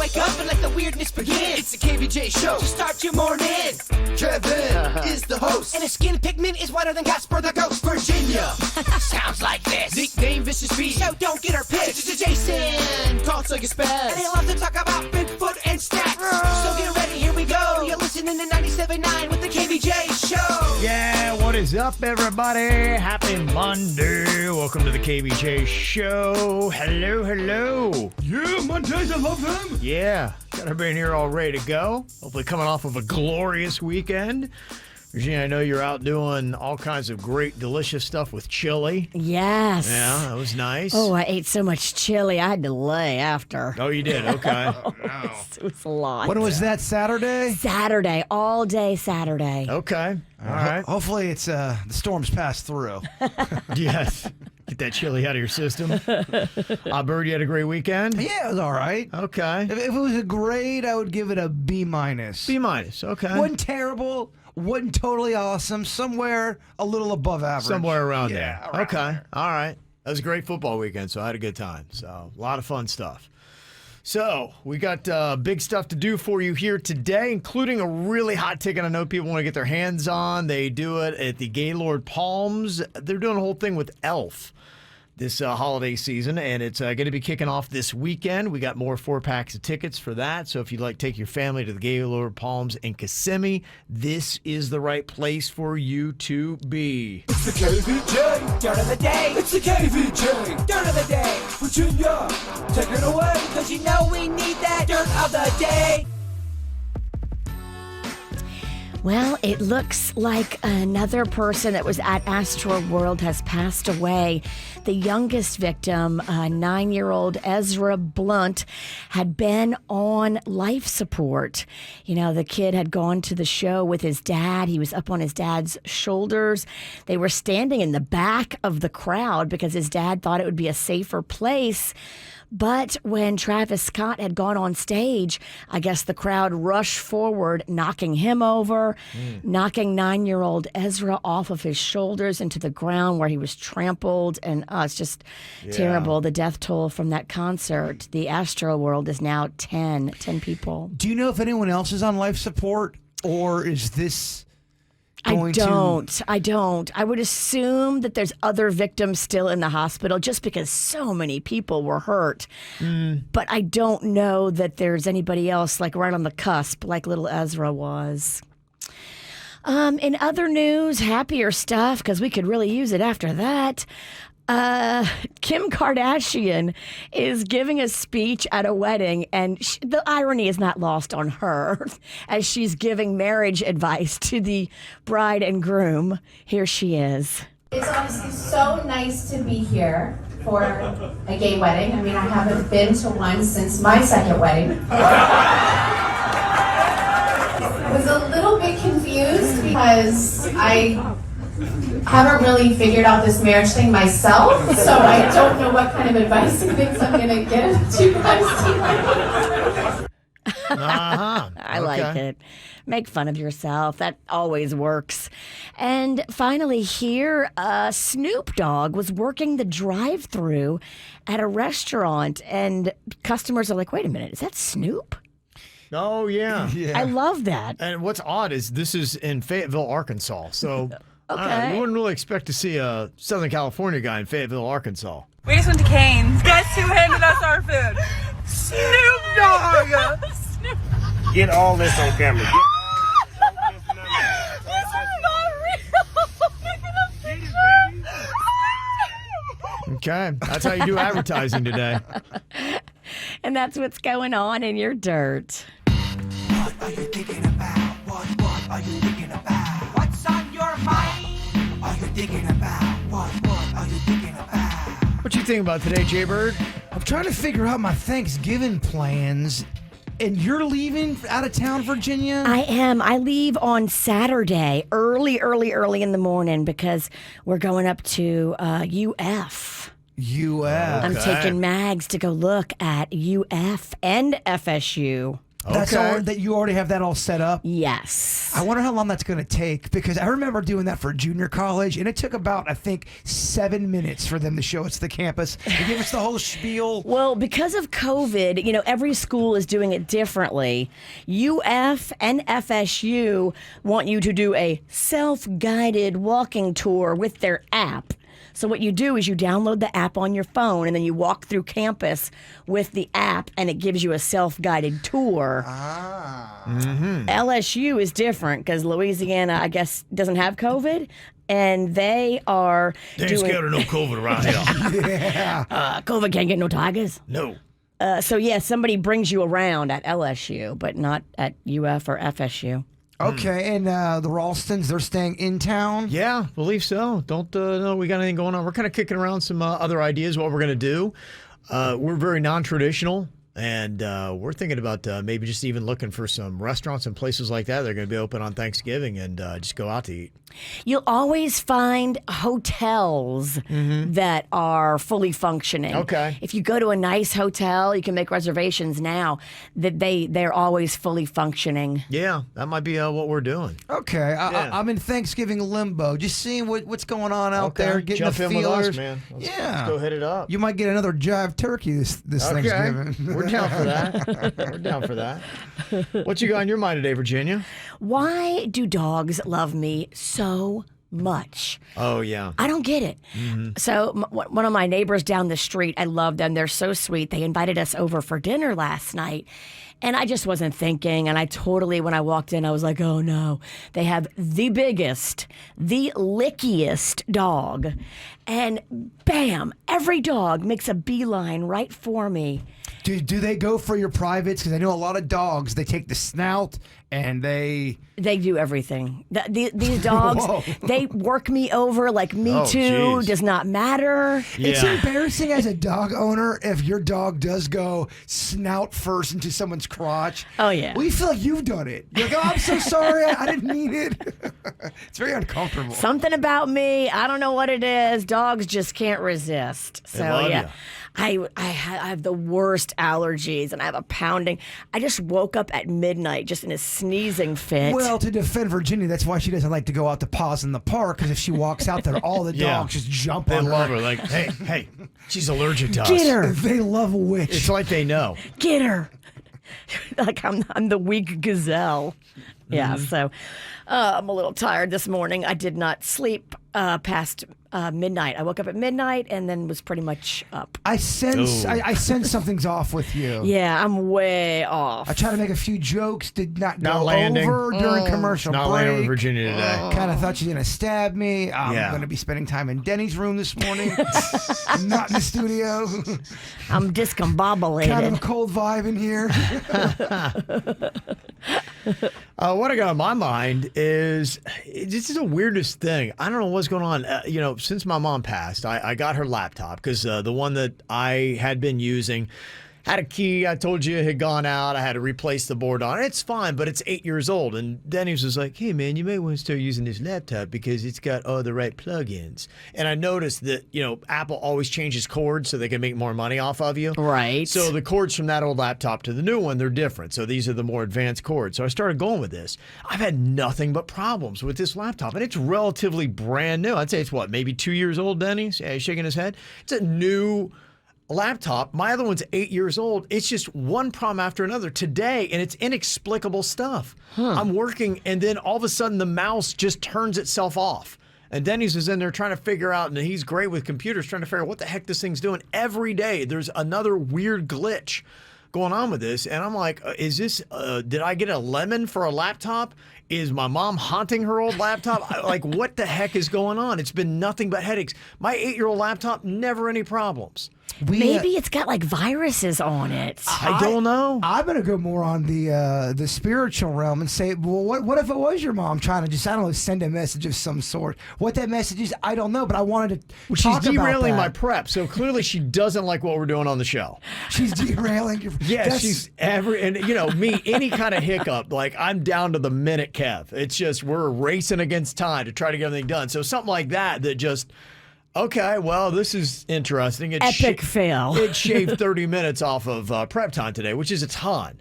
wake up and let the weirdness begin. It's the KVJ Show to start your morning. Kevin is the host, and his skin pigment is whiter than Casper the Ghost. Virginia sounds like this. Nickname Vicious Beast, so don't get her pissed. Jason talks like a spaz, and they love to talk about Bigfoot and stats. So get ready, here we go. You're listening to 97.9 with the KVJ Show. Yeah, what is up, everybody? Happy Monday. Welcome to the KVJ Show. Hello, hello. Yeah, Mondays, I love them. Yeah, got everybody in here all ready to go. Hopefully coming off of a glorious weekend. Virginia, I know you're out doing all kinds of great, delicious stuff with chili. Yes. Yeah, that was nice. Oh, I ate so much chili, I had to lay after. Oh, you did? Okay. It was a lot. When was that, Saturday? Saturday, all day Saturday. Okay. All right. Hopefully it's the storm's passed through. Yes. Get that chili out of your system. Bird, you had a great weekend? Yeah, it was all right. Okay. If it was a grade, I would give it a B-. B-, okay. Wasn't terrible, wasn't totally awesome, somewhere a little above average. Somewhere around Yeah, there. around Okay. there. All right. That was a great football weekend, so I had a good time. So a lot of fun stuff. So we got big stuff to do for you here today, including a really hot ticket I know people want to get their hands on. They do it at the Gaylord Palms. They're doing a whole thing with Elf this holiday season, and it's going to be kicking off this weekend. We got more 4-packs of tickets for that, so if you'd like to take your family to the Gaylord Palms in Kissimmee, this is the right place for you to be. It's the KVJ Dirt of the Day. It's the KVJ Dirt of the Day. Virginia, take it away, because you know we need that Dirt of the Day. Well, it looks like another person that was at Astroworld has passed away. The youngest victim, 9-year-old Ezra Blunt, had been on life support. You know, the kid had gone to the show with his dad. He was up on his dad's shoulders. They were standing in the back of the crowd because his dad thought it would be a safer place. But when Travis Scott had gone on stage, I guess the crowd rushed forward, knocking him over, knocking 9-year-old Ezra off of his shoulders into the ground where he was trampled. And it's just terrible. The death toll from that concert. The Astro World is now 10 people. Do you know if anyone else is on life support, or is this I don't. I would assume that there's other victims still in the hospital just because so many people were hurt. But I don't know that there's anybody else like right on the cusp like little Ezra was. In other news, happier stuff, because we could really use it after that. Kim Kardashian is giving a speech at a wedding, and the irony is not lost on her as she's giving marriage advice to the bride and groom. Here she is. It's honestly so nice to be here for a gay wedding. I mean, I haven't been to one since my second wedding. I was a little bit confused because I haven't really figured out this marriage thing myself, so I don't know what kind of advice and things I'm going to give to you guys tonight. I like it. Make fun of yourself. That always works. And finally here, Snoop Dogg was working the drive-thru at a restaurant, and customers are like, wait a minute, is that Snoop? Oh, yeah. I love that. And what's odd is this is in Fayetteville, Arkansas. So Okay. you wouldn't really expect to see a Southern California guy in Fayetteville, Arkansas. We just went to Cane's. Guess who handed us our food? Snoop Dogg! Get all this on camera. Get This is not real! Okay. That's how you do advertising today. And that's what's going on in your dirt. What are you thinking about? What are you thinking about? What's on your mind? Are you thinking about? What are you thinking about? What you think about today, Jay Bird? I'm trying to figure out my Thanksgiving plans, and you're leaving out of town, Virginia? I am. I leave on Saturday, early in the morning, because we're going up to UF. UF. I'm taking Mags to go look at UF and FSU. That's Okay. all that you already have that all set up. Yes. I wonder how long that's going to take, because I remember doing that for junior college, and it took about, I think, 7 minutes for them to show us the campus. They gave us the whole spiel. Well, because of COVID, every school is doing it differently. UF and FSU want you to do a self-guided walking tour with their app. So what you do is you download the app on your phone, and then you walk through campus with the app, and it gives you a self-guided tour. LSU is different because Louisiana, I guess, doesn't have COVID, and they are Ain't scared of no COVID around here. COVID can't get no tigers. No. So somebody brings you around at LSU, but not at UF or FSU. Okay, and the Ralstons, they're staying in town? Yeah, believe so. Don't know we got anything going on. We're kind of kicking around some other ideas what we're going to do. We're very non-traditional, and we're thinking about maybe just even looking for some restaurants and places like that. They're going to be open on Thanksgiving and just go out to eat. You'll always find hotels that are fully functioning. Okay. If you go to a nice hotel, you can make reservations now that they're always fully functioning. Yeah, that might be what we're doing. Okay, Yeah. I'm in Thanksgiving limbo, just seeing what's going on out there, getting Jump the in feelers. with us, man. Let's go hit it up. You might get another jive turkey this Thanksgiving. We're down for that. We're down for that. What you got on your mind today, Virginia? Why do dogs love me so much? Oh, yeah. I don't get it. So one of my neighbors down the street, I love them. They're so sweet. They invited us over for dinner last night. And I just wasn't thinking. And when I walked in, I was like, oh no. They have the biggest, the lickiest dog. And bam, every dog makes a beeline right for me. Do they go for your privates? Because I know a lot of dogs, they take the snout and they do everything. These dogs, Whoa. they work me over like Me Oh, Too geez. does not matter. It's Yeah. embarrassing as a dog owner if your dog does go snout first into someone's crotch. Oh, yeah. Well, you feel like you've done it. You're like, oh, I'm so sorry. I didn't mean it. It's very uncomfortable. Something about me, I don't know what it is. Dogs just can't resist. So love yeah, ya. I have the worst allergies, and I have a pounding. I just woke up at midnight just in a sneezing fit. Well, to defend Virginia, that's why she doesn't like to go out to paws in the park, because if she walks out there, all the Yeah. dogs just jump They on love her. her. Like, hey, she's allergic to us. Get her, They love a witch. It's like they know. get her. Like I'm the weak gazelle. Yeah, so I'm a little tired this morning. I did not sleep past midnight. I woke up at midnight and then was pretty much up. I sense Ooh. I sense something's off with you. Yeah, I'm way off. I tried to make a few jokes, did not Not go landing. over during commercial Not break. landing with Virginia today. Kind of thought she was going to stab me. I'm Yeah. going to be spending time in Denny's room this morning. Not in the studio. I'm discombobulated. Kind of a cold vibe in here. What I got on my mind is this is the weirdest thing. I don't know what's going on. Since my mom passed, I got her laptop because the one that I had been using had a key. I told you it had gone out. I had to replace the board on it. It's fine, but it's 8 years old. And Denny's was like, hey, man, you may want to start using this laptop because it's got all the right plugins. And I noticed that, Apple always changes cords so they can make more money off of you. Right. So the cords from that old laptop to the new one, they're different. So these are the more advanced cords. So I started going with this. I've had nothing but problems with this laptop. And it's relatively brand new. I'd say it's maybe 2 years old, Denny's? Yeah, he's shaking his head. It's a new laptop. My other one's 8 years old. It's just one problem after another today, and it's inexplicable stuff. I'm working, and then all of a sudden the mouse just turns itself off. And Denny's is in there trying to figure out, and he's great with computers, trying to figure out what the heck this thing's doing. Every day there's another weird glitch going on with this, and I'm like, is this, did I get a lemon for a laptop? Is my mom haunting her old laptop? Like, what the heck is going on? It's been nothing but headaches. My 8-year-old laptop, never any problems. Maybe it's got like viruses on it. I don't know. I'm going to go more on the spiritual realm and say, well, what if it was your mom trying to just, I don't know, send a message of some sort? What that message is, I don't know, but I wanted to She's talk about derailing that. my prep, so clearly she doesn't like what we're doing on the show. She's derailing your... Yeah, That's- she's me, any kind of hiccup, like I'm down to the minute, Kev. It's just we're racing against time to try to get everything done. So something like that just, okay, well, this is interesting. Epic fail. It shaved 30 minutes off of prep time today, which is a ton.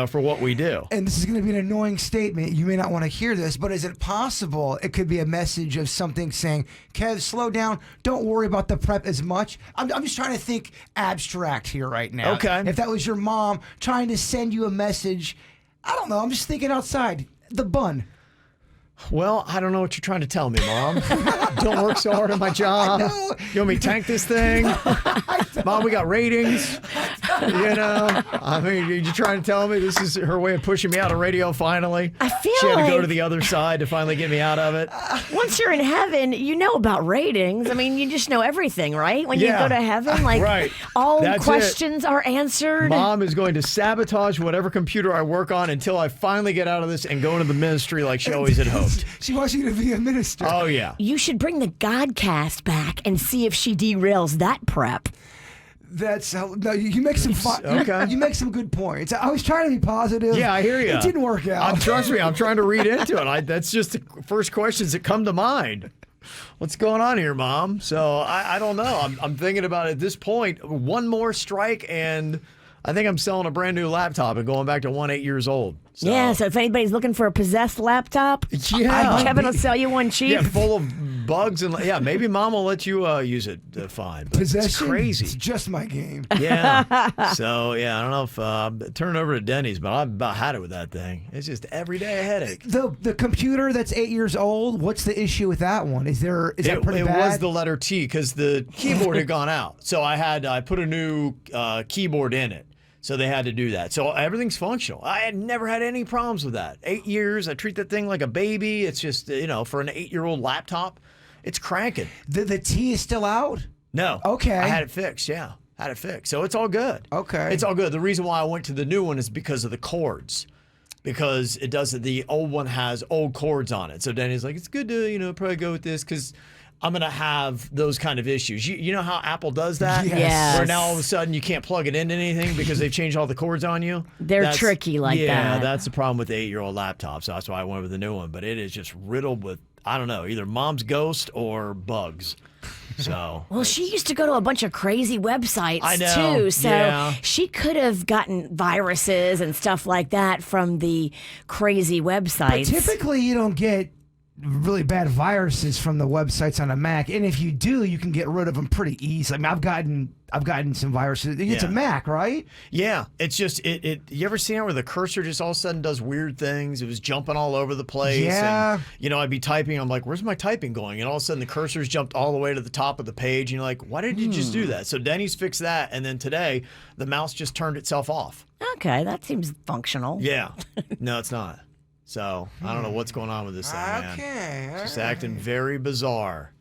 for what we do. And this is going to be an annoying statement. You may not want to hear this, but is it possible it could be a message of something saying, Kev, slow down. Don't worry about the prep as much. I'm just trying to think abstract here right now. Okay. If that was your mom trying to send you a message, I don't know. I'm just thinking outside. The bun. Well, I don't know what you're trying to tell me, Mom. Don't work so hard on my job. You want me to tank this thing? Mom, we got ratings. I mean, you're trying to tell me this is her way of pushing me out of radio finally? I feel she had to go like- to the other side to finally get me out of it. Once you're in heaven, you know about ratings. I mean, you just know everything, right? When you Yeah. go to heaven, like Right. all That's questions are answered. Mom is going to sabotage whatever computer I work on until I finally get out of this and go into the ministry like she always had hoped. She wants you to be a minister. Oh, yeah. You should bring the Godcast back and see if she derails that prep. That's how. No, you make some fun. Okay. You make some good points. I was trying to be positive. Yeah, I hear you. It didn't work out. Trust me, I'm trying to read into it. That's just the first questions that come to mind. What's going on here, Mom? So I don't know. I'm thinking about it at this point. One more strike, and I think I'm selling a brand new laptop and going back to 8 years old. So, Yeah, so if anybody's looking for a possessed laptop, Yeah. Kevin will sell you one cheap. Yeah, full of bugs and maybe Mom will let you use it fine. But Possession. it's crazy. It's just my game. Yeah. So I don't know if turn it over to Denny's, but I've about had it with that thing. It's just every day a headache. The computer that's 8 years old. What's the issue with that one? Is that pretty it bad? was the letter T because the keyboard had gone out. So I put a new keyboard in it. So they had to do that. So everything's functional. I had never had any problems with that. 8 years, I treat that thing like a baby. It's just, for an 8-year-old laptop, it's cranking. The T is still out. No. Okay. I had it fixed, yeah. Had it fixed. So it's all good. Okay. It's all good. The reason why I went to the new one is because of the cords. Because the old one has old cords on it. So Danny's like, it's good to, probably go with this because I'm going to have those kind of issues. You know how Apple does that? Yes. Where now all of a sudden you can't plug it into anything because they've changed all the cords on you? They're tricky like that. Yeah, that's the problem with the 8-year-old laptop. So that's why I went with the new one. But it is just riddled with, I don't know, either mom's ghost or bugs. So Well, she used to go to a bunch of crazy websites I know, too, so yeah. she could have gotten viruses and stuff like that from the crazy But websites. typically, you don't get really bad viruses from the websites on a Mac, and if you do, you can get rid of them pretty easily. I mean, I've gotten some viruses. It's a Yeah. Mac, right? yeah, it's just you ever seen it where the cursor just all of a sudden does weird things? It was jumping all over the place. Yeah. And, I'd be typing. I'm like, where's my typing going? And all of a sudden the cursor's jumped all the way to the top of the page. And you're like, why did you just do that? So Denny's fixed that. And then today the mouse just turned itself off. Okay, that seems functional. Yeah. No, it's not. So I don't know what's going on with this thing, man. Okay. It's just acting very bizarre.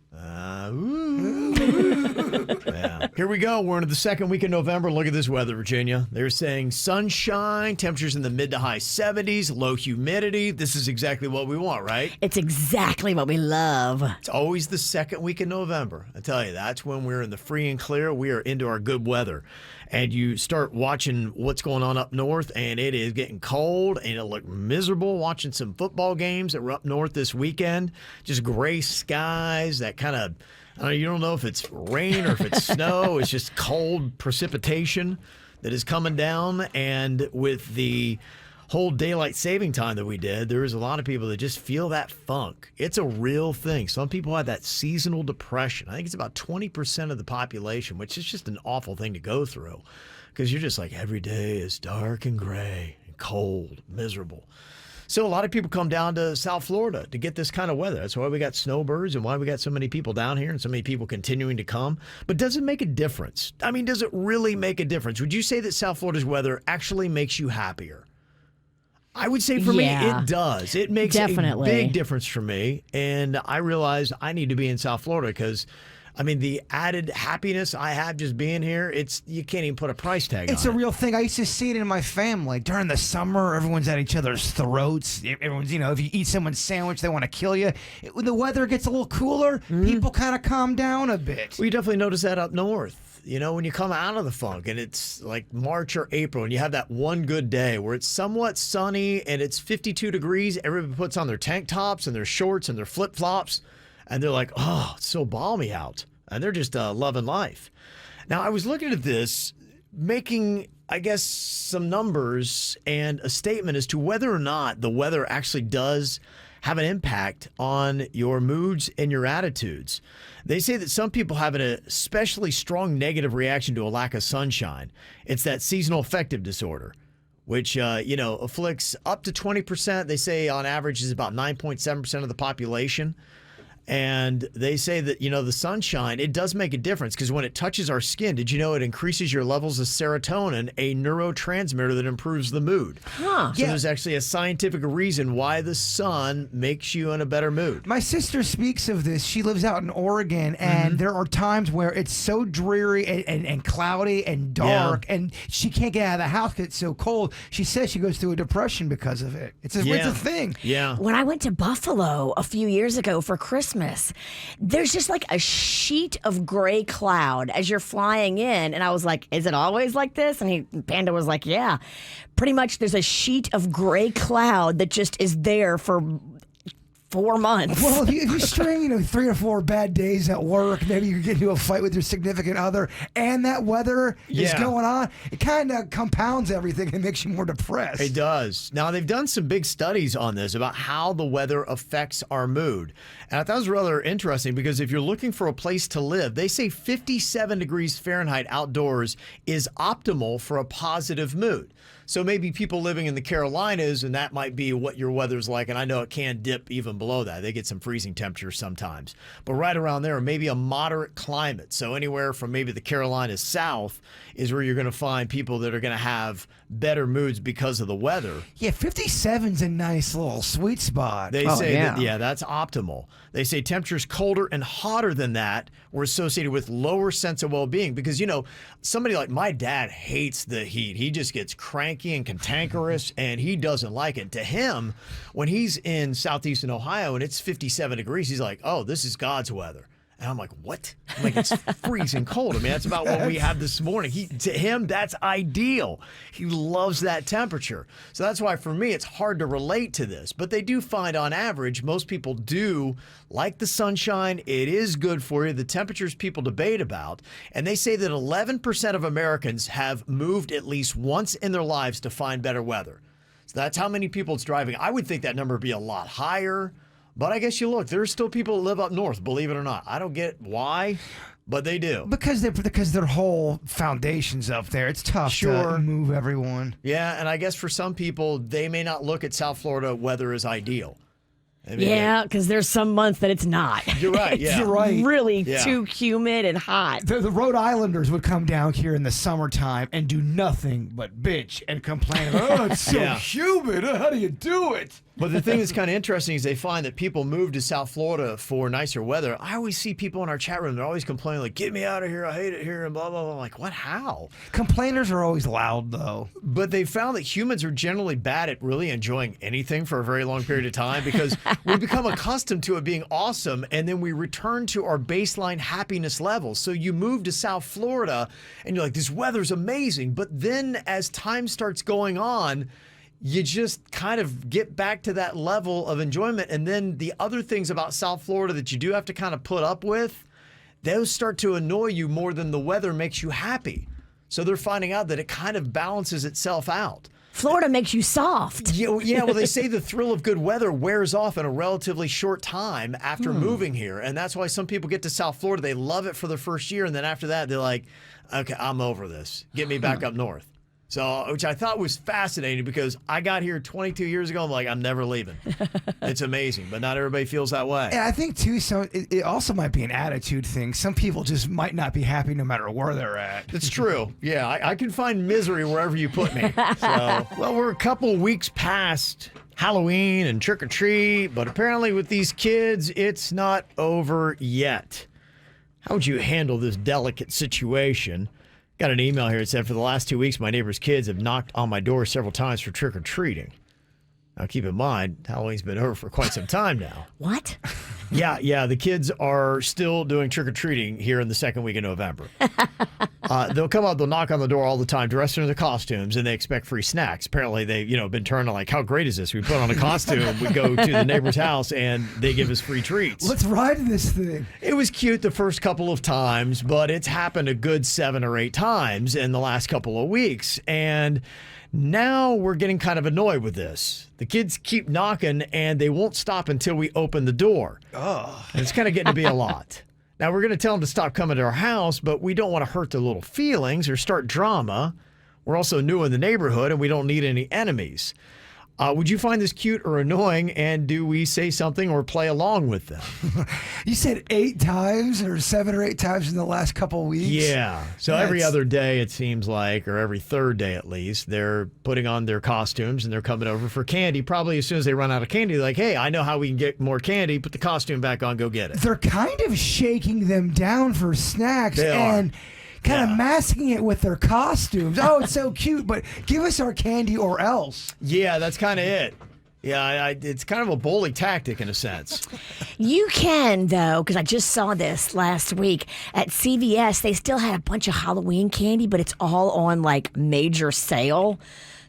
Yeah. Here we go. We're into the second week of November. Look at this weather, Virginia. They're saying sunshine, temperatures in the mid to high 70s, low humidity. This is exactly what we want, right? It's exactly what we love. It's always the second week in November. I tell you, that's when we're in the free and clear. We are into our good weather. And you start watching what's going on up north, and it is getting cold, and it'll look miserable watching some football games that were up north this weekend. Just gray skies, that kind of, you don't know if it's rain or if it's snow. It's just cold precipitation that is coming down. And with the whole daylight saving time that we did, there is a lot of people that just feel that funk. It's a real thing. Some people have that seasonal depression. I think it's about 20% of the population, which is just an awful thing to go through because you're just like, every day is dark and gray and cold, miserable. So a lot of people come down to South Florida to get this kind of weather. That's why we got snowbirds and why we got so many people down here and so many people continuing to come. But does it make a difference? I mean, does it really make a difference? Would you say that South Florida's weather actually makes you happier? I would say for me, Yeah. it does. It makes Definitely. a big difference for me. And I realized I need to be in South Florida because, I mean, the added happiness I have just being here, you can't even put a price tag It's a on it. real thing. I used to see it in my family. During the summer, everyone's at each other's throats. Everyone's, if you eat someone's sandwich, they want to kill you. When the weather gets a little cooler, people kind of calm down a bit. We definitely notice that up north. When you come out of the funk and it's like March or April and you have that one good day where it's somewhat sunny and it's 52 degrees, everybody puts on their tank tops and their shorts and their flip-flops and they're like, oh, it's so balmy out. And they're just loving life. Now, I was looking at this, making I guess, some numbers and a statement as to whether or not the weather actually does have an impact on your moods and your attitudes. They say that some people have an especially strong negative reaction to a lack of sunshine. It's that seasonal affective disorder, which, afflicts up to 20%. They say on average is about 9.7% of the population. And they say that, the sunshine, it does make a difference because when it touches our skin, did you know it increases your levels of serotonin, a neurotransmitter that improves the mood? Huh. So there's actually a scientific reason why the sun makes you in a better mood. My sister speaks of this. She lives out in Oregon, and there are times where it's so dreary and cloudy and dark, and she can't get out of the house because it's so cold. She says she goes through a depression because of it. It's a thing. Yeah. When I went to Buffalo a few years ago for Christmas, there's just like a sheet of gray cloud as you're flying in. And I was like, is it always like this? And Panda was like, yeah. Pretty much there's a sheet of gray cloud that just is there for 4 months. Well, if you string, 3 or 4 bad days at work, maybe you get into a fight with your significant other, and that weather is going on, it kind of compounds everything and makes you more depressed. It does. Now, they've done some big studies on this about how the weather affects our mood. And I thought it was rather interesting because if you're looking for a place to live, they say 57 degrees Fahrenheit outdoors is optimal for a positive mood. So maybe people living in the Carolinas, and that might be what your weather's like. And I know it can dip even below that. They get some freezing temperatures sometimes. But right around there, maybe a moderate climate. So anywhere from maybe the Carolinas south is where you're going to find people that are going to have better moods because of the weather. Yeah, 57's a nice little sweet spot. They say that's optimal. They say temperatures colder and hotter than that were associated with lower sense of well-being because, somebody like my dad hates the heat. He just gets cranky and cantankerous, and he doesn't like it. To him, when he's in southeastern Ohio and it's 57 degrees, he's like, oh, this is God's weather. And I'm like, what? I'm like, it's freezing cold. I mean, that's about what we had this morning. To him, that's ideal. He loves that temperature. So that's why, for me, it's hard to relate to this. But they do find, on average, most people do like the sunshine. It is good for you. The temperatures people debate about. And they say that 11% of Americans have moved at least once in their lives to find better weather. So that's how many people it's driving. I would think that number would be a lot higher. But I guess there's still people that live up north, believe it or not. I don't get why, but they do. Because their whole foundation's up there. It's tough to move everyone. Yeah, and I guess for some people, they may not look at South Florida weather as ideal. Because there's some months that it's not. You're right. Yeah. You're right. Really too humid and hot. The Rhode Islanders would come down here in the summertime and do nothing but bitch and complain. Oh, it's so humid. How do you do it? But the thing that's kind of interesting is they find that people move to South Florida for nicer weather. I always see people in our chat room, they're always complaining, like, get me out of here, I hate it here, and blah, blah, blah. I'm like, what, how? Complainers are always loud, though. But they found that humans are generally bad at really enjoying anything for a very long period of time because we become accustomed to it being awesome, and then we return to our baseline happiness levels. So you move to South Florida, and you're like, this weather's amazing. But then as time starts going on, you just kind of get back to that level of enjoyment. And then the other things about South Florida that you do have to kind of put up with, those start to annoy you more than the weather makes you happy. So they're finding out that it kind of balances itself out. Florida makes you soft. Yeah, well, they say the thrill of good weather wears off in a relatively short time after moving here. And that's why some people get to South Florida. They love it for the first year. And then after that, they're like, okay, I'm over this. Get me back up north. So, which I thought was fascinating because I got here 22 years ago. I'm like, I'm never leaving. It's amazing, but not everybody feels that way. And I think, too, it also might be an attitude thing. Some people just might not be happy no matter where they're at. That's true. Yeah, I can find misery wherever you put me. So, well, we're a couple weeks past Halloween and trick-or-treat, but apparently with these kids, it's not over yet. How would you handle this delicate situation? Got an email here that said, for the last 2 weeks, my neighbor's kids have knocked on my door several times for trick-or-treating. Now, keep in mind, Halloween's been over for quite some time now. What? Yeah. The kids are still doing trick-or-treating here in the second week of November. They'll come out, they'll knock on the door all the time, dressed in their costumes, and they expect free snacks. Apparently, they've been turned on like, how great is this? We put on a costume, we go to the neighbor's house, and they give us free treats. Let's ride this thing. It was cute the first couple of times, but it's happened a good 7 or 8 times in the last couple of weeks. And now we're getting kind of annoyed with this. The kids keep knocking, and they won't stop until we open the door. Oh. And it's kind of getting to be a lot. Now, we're going to tell them to stop coming to our house, but we don't want to hurt their little feelings or start drama. We're also new in the neighborhood, and we don't need any enemies. Would you find this cute or annoying, and do we say something or play along with them? You said 8 times or 7 or 8 times in the last couple of weeks? Yeah. So every other day, it seems like, or every third day at least, they're putting on their costumes and they're coming over for candy. Probably as soon as they run out of candy, they're like, hey, I know how we can get more candy. Put the costume back on, go get it. They're kind of shaking them down for snacks. They and are. Kind of masking it with their costumes. Oh, it's so cute, but give us our candy or else. Yeah, that's kind of it. Yeah, it's kind of a bully tactic in a sense. You can, though, because I just saw this last week at CVS. They still had a bunch of Halloween candy, but it's all on like major sale.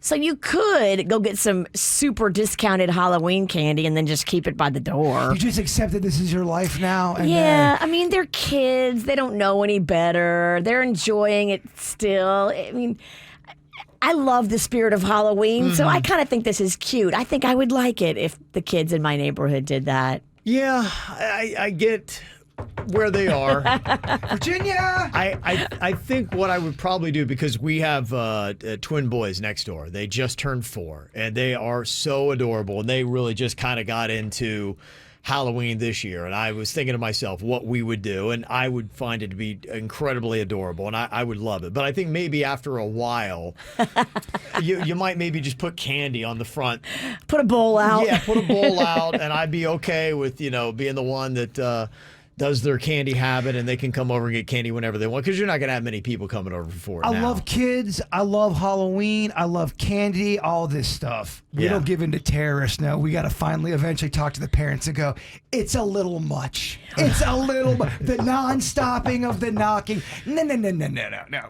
So you could go get some super discounted Halloween candy and then just keep it by the door. You just accept that this is your life now? And yeah, I mean, they're kids. They don't know any better. They're enjoying it still. I mean, I love the spirit of Halloween, so I kind of think this is cute. I think I would like it if the kids in my neighborhood did that. Yeah, I get where they are. Virginia! I think what I would probably do, because we have twin boys next door. They just turned 4, and they are so adorable, and they really just kind of got into Halloween this year. And I was thinking to myself what we would do, and I would find it to be incredibly adorable, and I would love it. But I think maybe after a while, you might maybe just put candy on the front. Put a bowl out. Yeah, put a bowl out, and I'd be okay with, being the one that does their candy habit, and they can come over and get candy whenever they want, because you're not going to have many people coming over for it I now. love kids. I love Halloween. I love candy, all this stuff. We don't give in to terrorists. No, we got to finally eventually talk to the parents and go, it's a little much. It's a little the non-stopping of the knocking. No.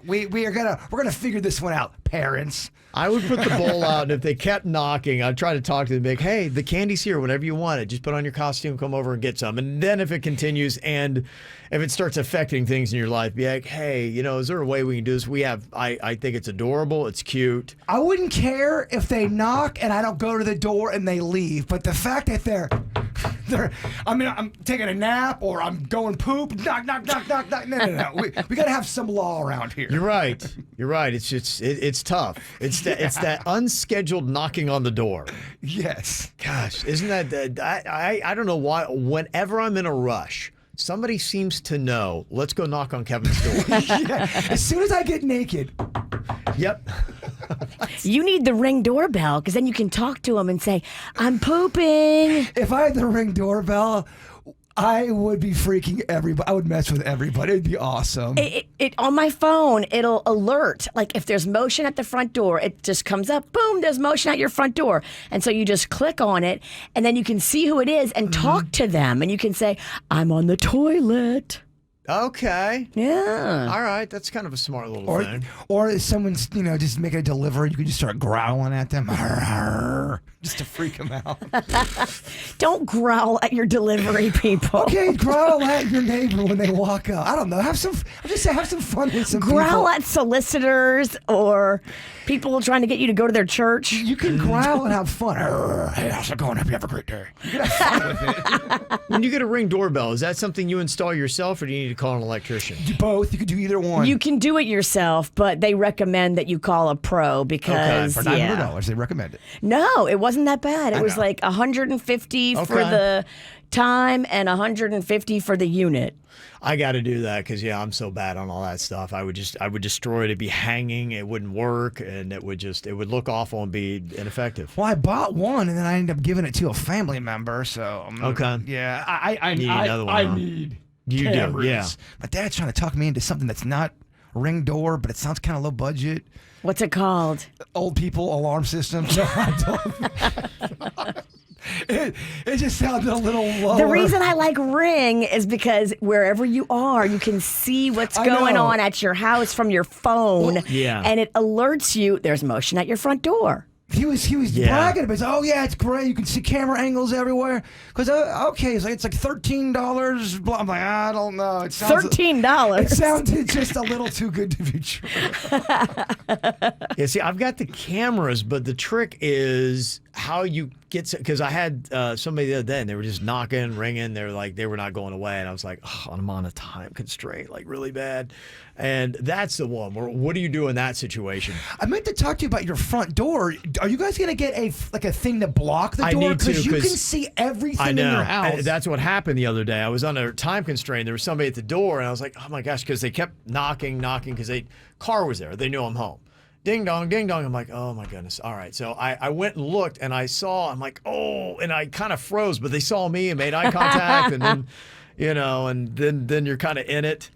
We're gonna figure this one out, parents. I would put the bowl out, and if they kept knocking, I'd try to talk to them, be like, hey, the candy's here, whenever you want it. Just put on your costume, come over and get some. And then if it continues and if it starts affecting things in your life, be like, hey, is there a way we can do this? I think it's adorable, it's cute. I wouldn't care if they knock and I don't go to the door and they leave, but the fact that I'm taking a nap or I'm going poop, knock. No. We got to have some law around here. You're right. It's tough. It's that unscheduled knocking on the door. Yes. Gosh, isn't that I don't know why. Whenever I'm in a rush, somebody seems to know. Let's go knock on Kevin's door. Yeah. As soon as I get naked. Yep. You need the Ring doorbell, because then you can talk to them and say, I'm pooping. If I had the Ring doorbell, I would be freaking everybody. I would mess with everybody. It'd be awesome. It on my phone, it'll alert. Like if there's motion at the front door, it just comes up, boom, there's motion at your front door. And so you just click on it, and then you can see who it is and talk to them. And you can say, I'm on the toilet. Okay. Yeah. All right. That's kind of a smart little thing. Or if someone's, just making a delivery, you can just start growling at them. Just to freak them out. Don't growl at your delivery people. Okay, growl at your neighbor when they walk up. I don't know. I'll just say have some fun with some growl people. at solicitors or people trying to get you to go to their church. You can growl and have fun. Hey, how's it going? Hope you have a great day. You can have fun with it. When you get a Ring doorbell, is that something you install yourself, or do you need to call an electrician? Both. You could do either one. You can do it yourself, but they recommend that you call a pro because for $900, they recommend it. No, it wasn't that bad. It was like $150 for the time and $150 for the unit. I got to do that because I'm so bad on all that stuff. I would destroy it. It'd be hanging. It wouldn't work, and it would look awful and be ineffective. Well, I bought one and then I ended up giving it to a family member. So yeah, I need another one. I need. You cameras. do, yeah. My dad's trying to talk me into something that's not Ring door, but it sounds kind of low budget. What's it called? Old people alarm system. No, I don't. It just sounded a little lower. The reason I like Ring is because wherever you are, you can see what's going on at your house from your phone. Yeah. And it alerts you there's motion at your front door. He was bragging about it. Oh yeah, it's great. You can see camera angles everywhere. Because okay, it's like $13. Blah. I'm like, I don't know. It sounds $13. It sounded just a little too good to be true. Yeah, see, I've got the cameras, but the trick is how you get, because I had somebody the other day and they were just knocking, ringing. They were like, they were not going away. And I was like, oh, I'm on a time constraint, like really bad. And that's the one where, what do you do in that situation? I meant to talk to you about your front door. Are you guys going to get a thing to block the door? I need to, because you can see everything in your house. And that's what happened the other day. I was under time constraint. There was somebody at the door, and I was like, oh my gosh, because they kept knocking, because car was there. They knew I'm home. Ding dong, ding dong. I'm like, oh my goodness. All right. So I went and looked, and I'm like, oh, and I kind of froze, but they saw me and made eye contact, and then, and then you're kind of in it.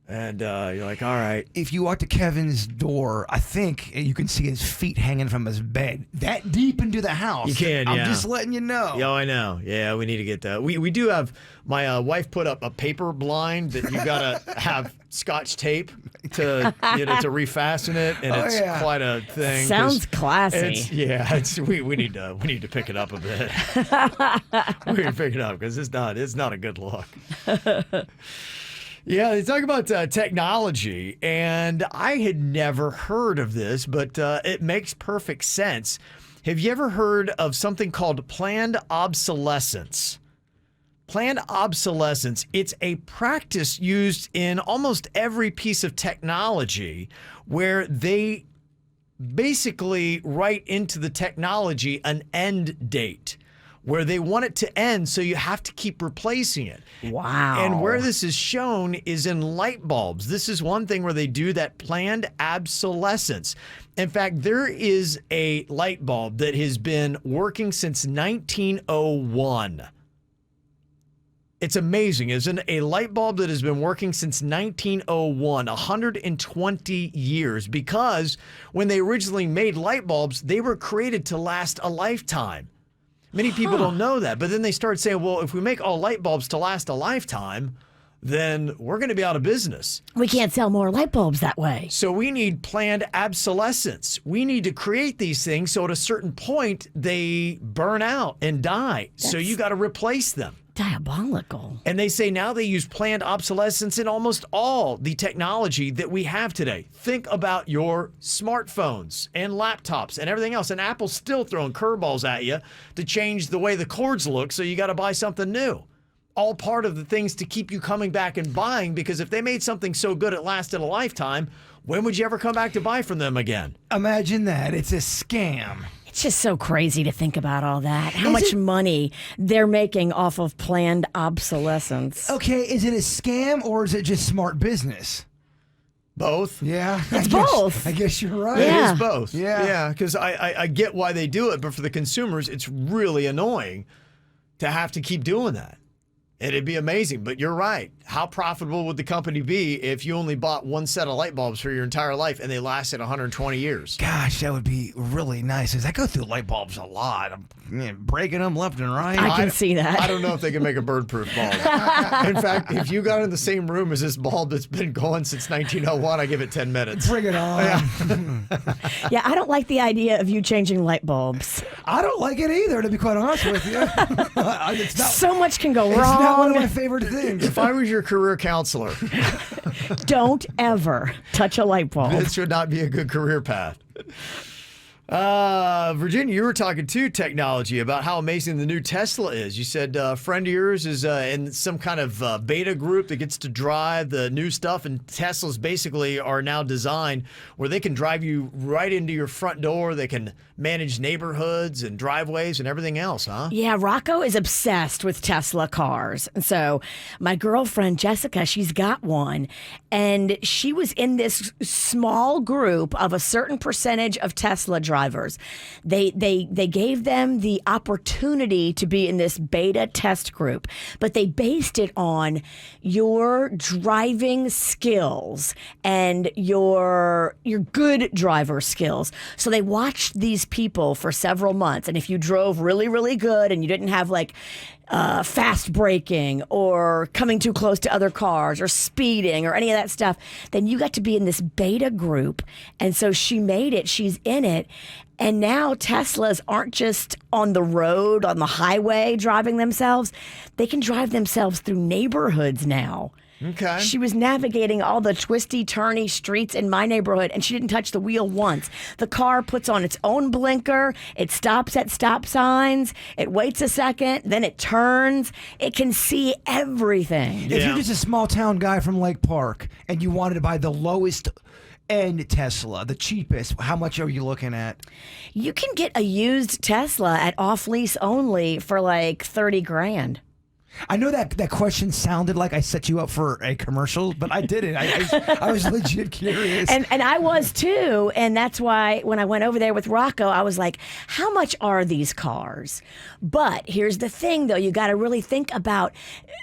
And you're like, all right. If you walk to Kevin's door, I think you can see his feet hanging from his bed that deep into the house. You can, I'm just letting you know. Yeah, I know. Yeah, we need to get that. We do have, my wife put up a paper blind that you got to have Scotch tape to to refasten it, and it's quite a thing. Sounds classy. We need to pick it up a bit. We need to pick it up because it's not a good look. Yeah, they talk about technology, and I had never heard of this, but it makes perfect sense. Have you ever heard of something called planned obsolescence? Planned obsolescence, it's a practice used in almost every piece of technology where they basically write into the technology an end date, where they want it to end, so you have to keep replacing it. Wow. And where this is shown is in light bulbs. This is one thing where they do that planned obsolescence. In fact, there is a light bulb that has been working since 1901. It's amazing, isn't it? A light bulb that has been working since 1901, 120 years, because when they originally made light bulbs, they were created to last a lifetime. Many people don't know that, but then they start saying, well, if we make all light bulbs to last a lifetime, then we're going to be out of business. We can't sell more light bulbs that way. So we need planned obsolescence. We need to create these things so at a certain point they burn out and die. So you got to replace them. Diabolical. And they say now they use planned obsolescence in almost all the technology that we have today. Think about your smartphones and laptops and everything else. And Apple's still throwing curveballs at you to change the way the cords look, so you got to buy something new. All part of the things to keep you coming back and buying, because if they made something so good it lasted a lifetime, when would you ever come back to buy from them again? Imagine that. It's a scam. It's just so crazy to think about all that. How much money they're making off of planned obsolescence. Okay, is it a scam or is it just smart business? Both. Yeah. It's both. I guess you're right. Yeah. It is both. Yeah. Because I get why they do it, but for the consumers, it's really annoying to have to keep doing that. And it'd be amazing, but you're right. How profitable would the company be if you only bought one set of light bulbs for your entire life and they lasted 120 years? Gosh, that would be really nice. Because I go through light bulbs a lot. I'm breaking them left and right. I can see that. I don't know if they can make a bird-proof bulb. In fact, if you got in the same room as this bulb that's been going since 1901, I give it 10 minutes. Bring it on. Yeah, I don't like the idea of you changing light bulbs. I don't like it either, to be quite honest with you. It's not, So much can go wrong. It's not one of my favorite things. If I was your career counselor, Don't ever touch a light bulb. this would not be a good career path. Virginia, you were talking to technology about how amazing the new Tesla is. You said a friend of yours is in some kind of beta group that gets to drive the new stuff, and Teslas basically are now designed where they can drive you right into your front door. They can manage neighborhoods and driveways and everything else, huh? Yeah, Rocco is obsessed with Tesla cars. And so my girlfriend, Jessica, she's got one. And she was in this small group of a certain percentage of Tesla drivers drivers. They gave them the opportunity to be in this beta test group, but they based it on your driving skills and your good driver skills. So they watched these people for several months, and if you drove really, really good and you didn't have like fast braking or coming too close to other cars or speeding or any of that stuff, then you got to be in this beta group. And so she made it, she's in it. And now Teslas aren't just on the road, on the highway driving themselves. They can drive themselves through neighborhoods now. Okay. She was navigating all the twisty, turny streets in my neighborhood, and she didn't touch the wheel once. The car puts on its own blinker. It stops at stop signs. It waits a second. Then it turns. It can see everything. If you're just a small town guy from Lake Park and you wanted to buy the lowest end Tesla, the cheapest, how much are you looking at? You can get a used Tesla at off lease only for like $30,000. I know that question sounded like I set you up for a commercial, but I didn't. I was legit curious. And I was too. And that's why when I went over there with Rocco, I was like, how much are these cars? But here's the thing, though. You got to really think about,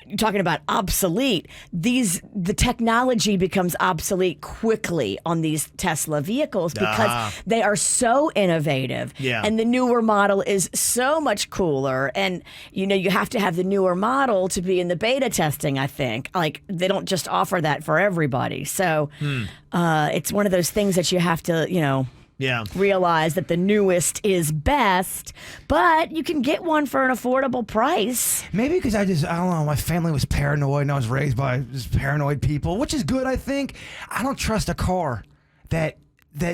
you're talking about obsolete. The technology becomes obsolete quickly on these Tesla vehicles because they are so innovative. Yeah. And the newer model is so much cooler. And, you have to have the newer model to be in the beta testing, I think. Like, they don't just offer that for everybody. So it's one of those things that you have to, realize that the newest is best, but you can get one for an affordable price. Maybe because I don't know, my family was paranoid and I was raised by just paranoid people, which is good, I think. I don't trust a car that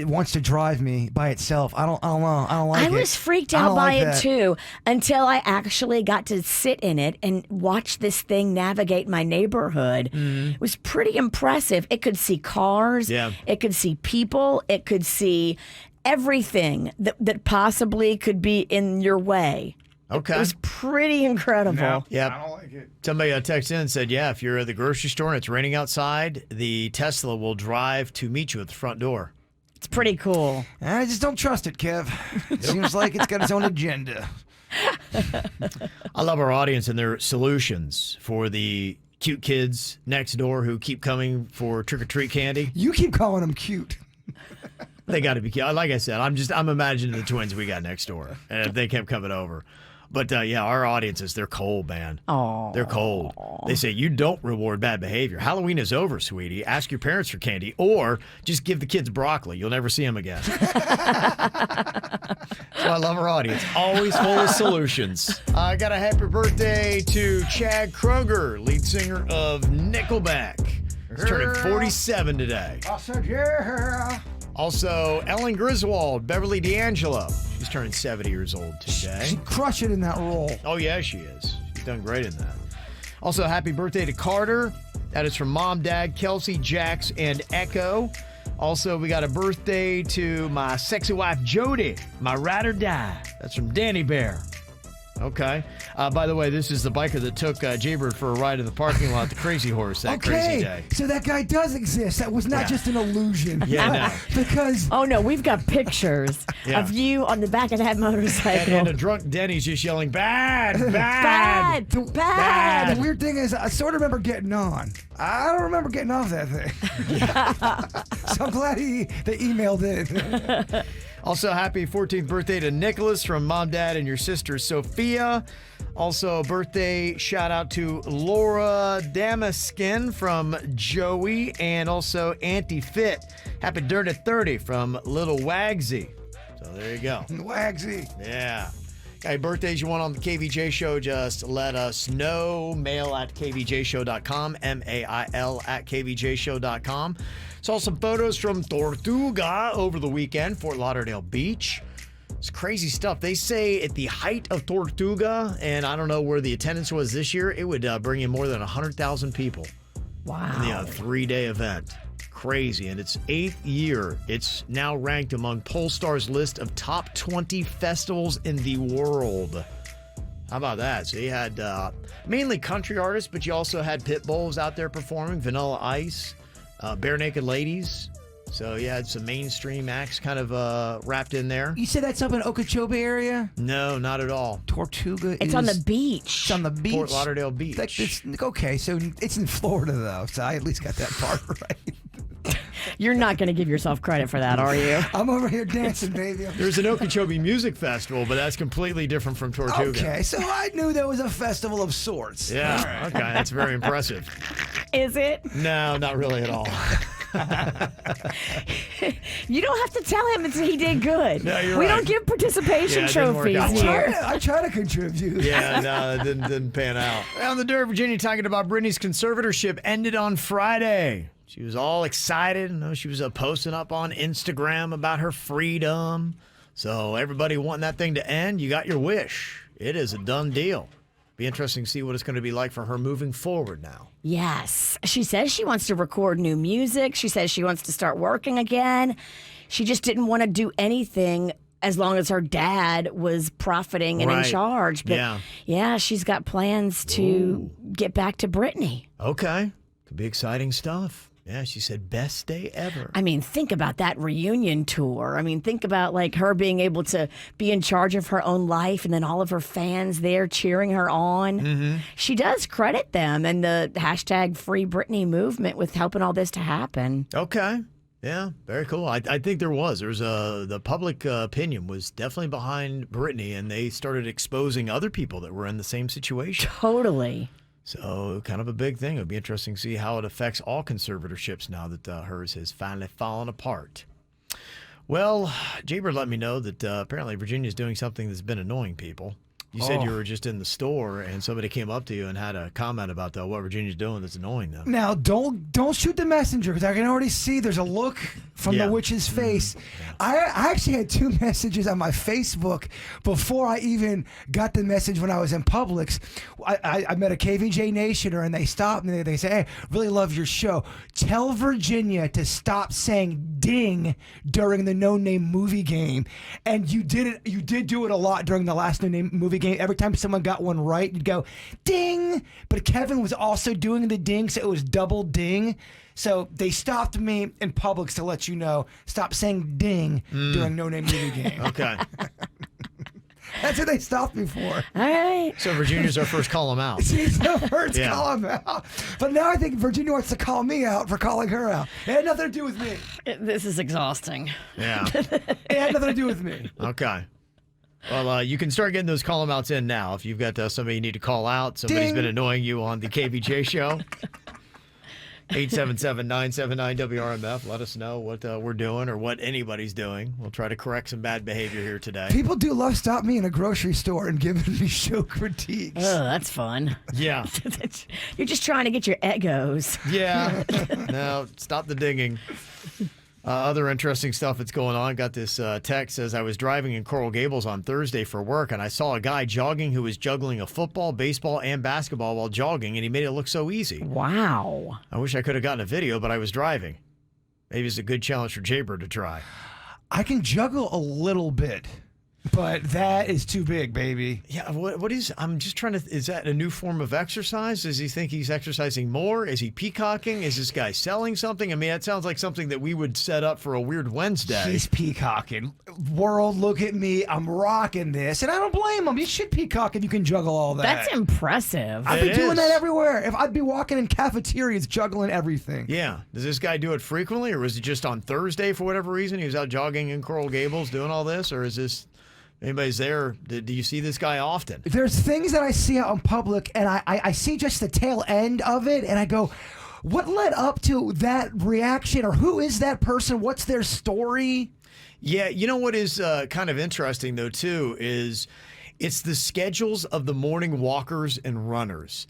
wants to drive me by itself. I don't know. I don't like it. I was freaked out by it too until I actually got to sit in it and watch this thing navigate my neighborhood. It was pretty impressive. It could see cars. Yeah. It could see people. It could see everything that possibly could be in your way. Okay. It was pretty incredible. Yeah. I don't like it. Somebody texted in and said, if you're at the grocery store and it's raining outside, the Tesla will drive to meet you at the front door. It's pretty cool. I just don't trust it, Kev. It seems like it's got its own agenda. I love our audience and their solutions for the cute kids next door who keep coming for trick-or-treat candy. You keep calling them cute. They got to be cute. Like I said, I'm imagining the twins we got next door, and if they kept coming over. But our audiences, they're cold, man. Oh, they're cold. They say you don't reward bad behavior. Halloween is over, sweetie. Ask your parents for candy, or just give the kids broccoli. You'll never see them again. So I love our audience. Always full of solutions. I got a happy birthday to Chad Kroeger, lead singer of Nickelback. He's turning 47 today. I said, yeah. Also, Ellen Griswold, Beverly D'Angelo. She's turning 70 years old today. She's crushing in that role. Oh, yeah, she is. She's done great in that. Also, happy birthday to Carter. That is from Mom, Dad, Kelsey, Jax, and Echo. Also, we got a birthday to my sexy wife, Jody, my ride or die. That's from Danny Bear. Okay. By the way, this is the biker that took Jaybird for a ride in the parking lot, the Crazy Horse, that crazy day. So that guy does exist. That was not just an illusion. Yeah, no. Because... Oh, no, we've got pictures of you on the back of that motorcycle. And a drunk Denny's just yelling, bad, bad, Bad, bad. bad. The weird thing is, I sort of remember getting on. I don't remember getting off that thing. So I'm glad they emailed in. Also, happy 14th birthday to Nicholas from Mom, Dad, and your sister, Sophia. Also, birthday shout out to Laura Damaskin from Joey, and also Auntie Fit. Happy Dirty 30 from Little Wagsy. So there you go. Wagsy. Yeah. Got any birthdays you want on the KVJ Show, just let us know. Mail at kvjshow.com, mail at kvjshow.com. Saw some photos from Tortuga over the weekend, Fort Lauderdale Beach. It's crazy stuff. They say at the height of Tortuga, and I don't know where the attendance was this year, it would bring in more than 100,000 people. Wow. In the 3-day event. Crazy. And its 8th year, it's now ranked among Pollstar's list of top 20 festivals in the world. How about that? So you had mainly country artists, but you also had pit bulls out there performing, Vanilla Ice, Bare Naked Ladies, So you had some mainstream acts kind of wrapped in there. You said that's up in Okeechobee area? No, not at all. Tortuga It's on the beach. It's on the beach. Fort Lauderdale Beach. Okay, so it's in Florida, though, so I at least got that part right. You're not going to give yourself credit for that, are you? I'm over here dancing, baby. There's an Okeechobee Music Festival, but that's completely different from Tortuga. Okay, so I knew there was a festival of sorts. Yeah, okay, that's very impressive. Is it? No, not really at all. You don't have to tell him he did good. No, you're we right. don't give participation Yeah, it didn't work trophies out well. here. I try to contribute. Yeah, no, it didn't pan out. On the Dirt, Virginia, talking about Britney's conservatorship ended on Friday. She was all excited. She was posting up on Instagram about her freedom. So everybody wanting that thing to end, you got your wish. It is a done deal. Be interesting to see what it's going to be like for her moving forward now. Yes. She says she wants to record new music. She says she wants to start working again. She just didn't want to do anything as long as her dad was profiting and in charge. But yeah, she's got plans to get back to Britney. Okay. Could be exciting stuff. Yeah, she said best day ever. I mean, think about that reunion tour. I mean, think about like her being able to be in charge of her own life and then all of her fans there cheering her on. Mm-hmm. She does credit them and the hashtag Free Britney movement with helping all this to happen. Okay. Yeah, very cool. I think there was. The public opinion was definitely behind Britney, and they started exposing other people that were in the same situation. Totally. So kind of a big thing. It'll be interesting to see how it affects all conservatorships now that hers has finally fallen apart. Well, Jaybird let me know that apparently Virginia's doing something that's been annoying people. You said you were just in the store and somebody came up to you and had a comment about what Virginia's doing that's annoying them. Now, don't shoot the messenger, because I can already see there's a look from the witch's face. I actually had 2 messages on my Facebook before I even got the message when I was in Publix. I met a KVJ Nationer, and they stopped me. They say, "Hey, really love your show. Tell Virginia to stop saying ding during the No Name movie game." And you did it. You did do it a lot during the last No Name movie game. Every time someone got one right, you'd go ding. But Kevin was also doing the ding, so it was double ding. So they stopped me in Publix to let you know, stop saying ding during No Name movie game. Okay. That's what they stopped me for. All right. So Virginia's our first call him out. She's the first to call him out. But now I think Virginia wants to call me out for calling her out. It had nothing to do with me. This is exhausting. Yeah. It had nothing to do with me. Okay. Well, you can start getting those call outs in now. If you've got somebody you need to call out, somebody's been annoying you on the KVJ show. 877-979-WRMF. Let us know what we're doing or what anybody's doing. We'll try to correct some bad behavior here today. People do love stopping me in a grocery store and giving me show critiques. Oh, that's fun. Yeah. You're just trying to get your egos. Yeah. No, stop the dinging. Other interesting stuff that's going on. Got this text says, I was driving in Coral Gables on Thursday for work, and I saw a guy jogging who was juggling a football, baseball, and basketball while jogging, and he made it look so easy. Wow. I wish I could have gotten a video, but I was driving. Maybe it's a good challenge for Jaybird to try. I can juggle a little bit, but that is too big, baby. Yeah, what is, I'm just trying to, is that a new form of exercise? Does he think he's exercising more? Is he peacocking? Is this guy selling something? I mean, that sounds like something that we would set up for a Weird Wednesday. He's peacocking. World, look at me. I'm rocking this. And I don't blame him. You should peacock if you can juggle all that. That's impressive. I've been doing that everywhere. If I'd be walking in cafeterias juggling everything. Yeah. Does this guy do it frequently, or was it just on Thursday for whatever reason? He was out jogging in Coral Gables doing all this, or is this... Anybody's there? Do you see this guy often? There's things that I see out in public, and I see just the tail end of it, and I go, what led up to that reaction, or who is that person? What's their story? Yeah, you know what is kind of interesting, though, too, is it's the schedules of the morning walkers and runners.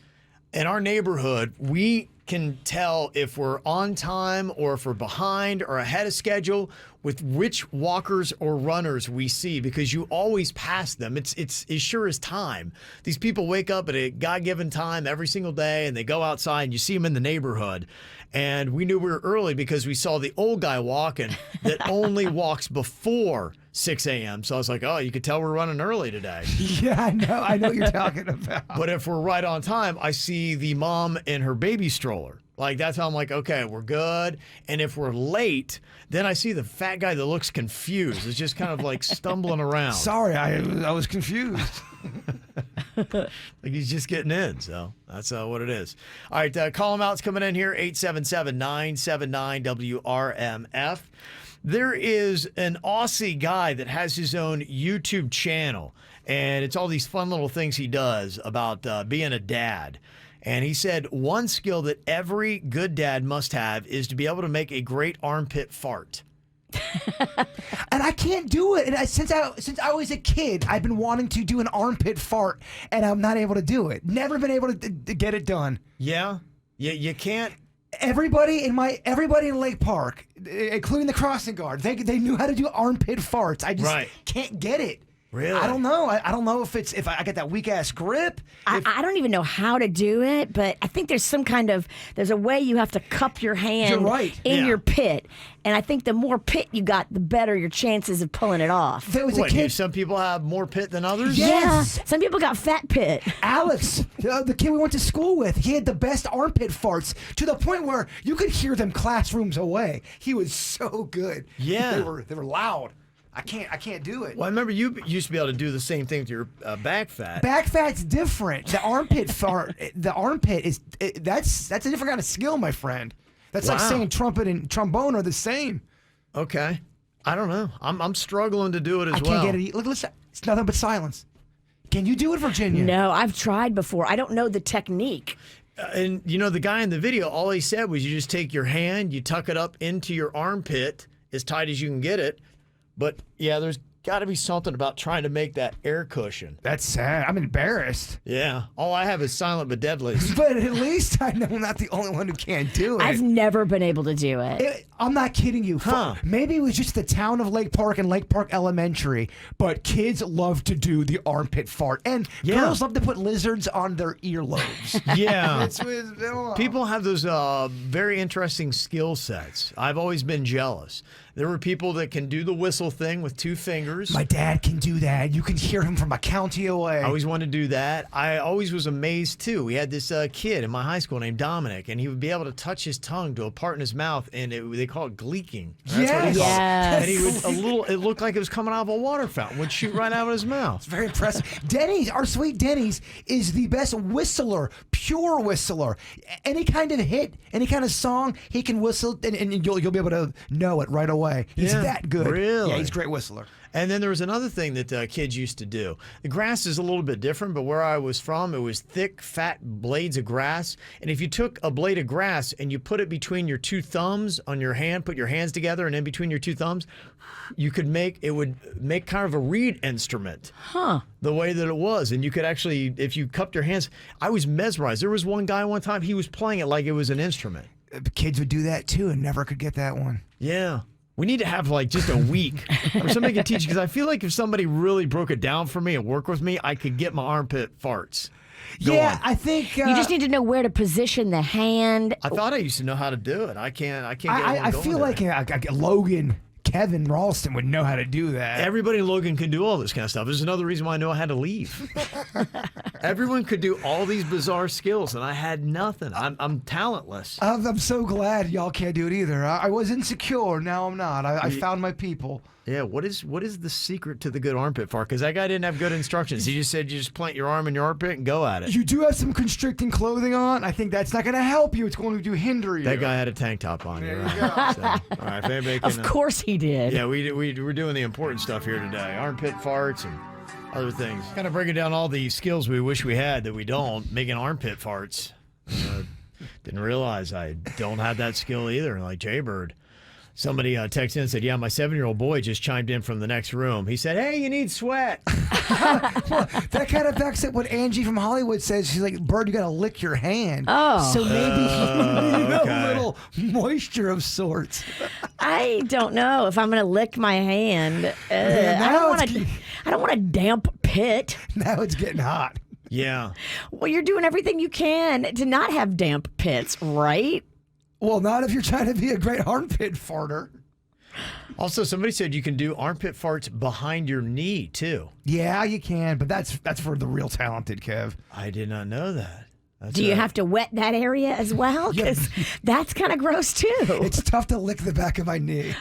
In our neighborhood, we can tell if we're on time or if we're behind or ahead of schedule with which walkers or runners we see, because you always pass them. It's as sure as time. These people wake up at a God-given time every single day, and they go outside, and you see them in the neighborhood. And we knew we were early because we saw the old guy walking that only walks before 6 a.m. So I was like, oh, you could tell we're running early today. Yeah, I know what you're talking about. But if we're right on time, I see the mom in her baby stroller Like, that's how I'm like, okay, we're good. And if we're late, then I see the fat guy that looks confused. It's just kind of like stumbling around. Sorry, I was confused. Like he's just getting in. So that's what it is. All right, call him out. It's coming in here, 877-979-WRMF. There is an Aussie guy that has his own YouTube channel, and it's all these fun little things he does about being a dad. And he said one skill that every good dad must have is to be able to make a great armpit fart. And I can't do it. And since I was a kid, I've been wanting to do an armpit fart, and I'm not able to do it. Never been able to get it done. Yeah? You can't. Everybody in Lake Park, including the crossing guard, they knew how to do armpit farts. I just can't get it. Really? I don't know. I don't know if I get that weak ass grip. I don't even know how to do it, but I think there's a way you have to cup your hand in your pit. And I think the more pit you got, the better your chances of pulling it off. There was a kid. Some people have more pit than others? Yes. Yeah, some people got fat pit. Alex, the kid we went to school with, he had the best armpit farts to the point where you could hear them classrooms away. He was so good. Yeah. They were loud. I can't do it. Well, I remember you used to be able to do the same thing with your back fat. Back fat's different. The armpit fart, the armpit that's a different kind of skill, my friend. That's like saying trumpet and trombone are the same. Okay. I don't know. I'm struggling to do it as well. I can't get it. Look, listen, it's nothing but silence. Can you do it, Virginia? No, I've tried before. I don't know the technique. And the guy in the video, all he said was you just take your hand, you tuck it up into your armpit as tight as you can get it. But, yeah, there's got to be something about trying to make that air cushion. That's sad. I'm embarrassed. Yeah. All I have is silent but deadly. But at least I know I'm not the only one who can't do it. I've never been able to do it. I'm not kidding you. Maybe it was just the town of Lake Park and Lake Park Elementary, but kids love to do the armpit fart. And girls love to put lizards on their earlobes. Yeah. People have those very interesting skill sets. I've always been jealous. There were people that can do the whistle thing with 2 fingers. My dad can do that. You can hear him from a county away. I always wanted to do that. I always was amazed, too. We had this kid in my high school named Dominic, and he would be able to touch his tongue to a part in his mouth, and they call it gleeking. That's what he called it. Yes. And he would, it looked like it was coming out of a water fountain, would shoot right out of his mouth. It's very impressive. Denny's, our sweet Denny's, is the best whistler, pure whistler. Any kind of hit, any kind of song, he can whistle, and you'll be able to know it right away. He's that good. Really? Yeah, he's a great whistler. And then there was another thing that kids used to do. The grass is a little bit different, but where I was from, it was thick, fat blades of grass. And if you took a blade of grass and you put it between your 2 thumbs on your hand, put your hands together, and in between your 2 thumbs, it would make kind of a reed instrument. The way that it was. And you could actually, if you cupped your hands, I was mesmerized. There was one guy one time, he was playing it like it was an instrument. Kids would do that too and never could get that one. Yeah. We need to have like just a week or somebody can teach, because I feel like if somebody really broke it down for me and worked with me, I could get my armpit farts going. Yeah, I think you just need to know where to position the hand. I thought I used to know how to do it. I can't get one I going feel like Logan, Kevin Ralston would know how to do that. Everybody in Logan can do all this kind of stuff. There's another reason why I know I had to leave. Everyone could do all these bizarre skills, and I had nothing. I'm talentless. I'm so glad y'all can't do it either. I was insecure. Now I'm not. I found my people. Yeah, what is the secret to the good armpit fart? Because that guy didn't have good instructions. He just said you just plant your arm in your armpit and go at it. You do have some constricting clothing on. I think that's not going to help you. It's going to hinder you. That guy had a tank top on. There right? you go. So, all right, if anybody can, Of course he did. Yeah, we're doing the important stuff here today. Armpit farts and other things. Kind of breaking down all the skills we wish we had that we don't, making armpit farts. Didn't realize I don't have that skill either, like Jaybird. Somebody texted in and said, yeah, my 7-year-old boy just chimed in from the next room. He said, hey, you need sweat. Well, that kind of backs up what Angie from Hollywood says. She's like, Bird, you got to lick your hand. Oh. So maybe you need okay. a little moisture of sorts. I don't know if I'm going to lick my hand. I don't want a damp pit. Now it's getting hot. Yeah. Well, you're doing everything you can to not have damp pits, right? Well, not if you're trying to be a great armpit farter. Also, somebody said you can do armpit farts behind your knee, too. Yeah, you can, but that's for the real talented, Kev. I did not know that. Do you have to wet that area as well? Because that's kind of gross too. It's tough to lick the back of my knee.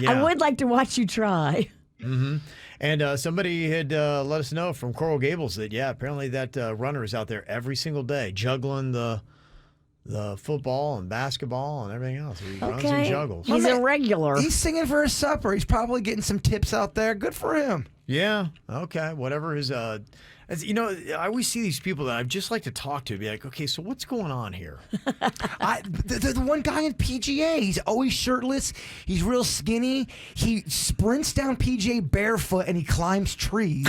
I would like to watch you try. Mm-hmm. And somebody had let us know from Coral Gables that, apparently that runner is out there every single day juggling the football and basketball and everything else. He runs and juggles. He's a regular. He's singing for his supper. He's probably getting some tips out there. Good for him. Yeah. Okay. Whatever his. I always see these people that I'd just like to talk to. Be like, okay, so what's going on here? The one guy in PGA, he's always shirtless. He's real skinny. He sprints down PGA barefoot and he climbs trees.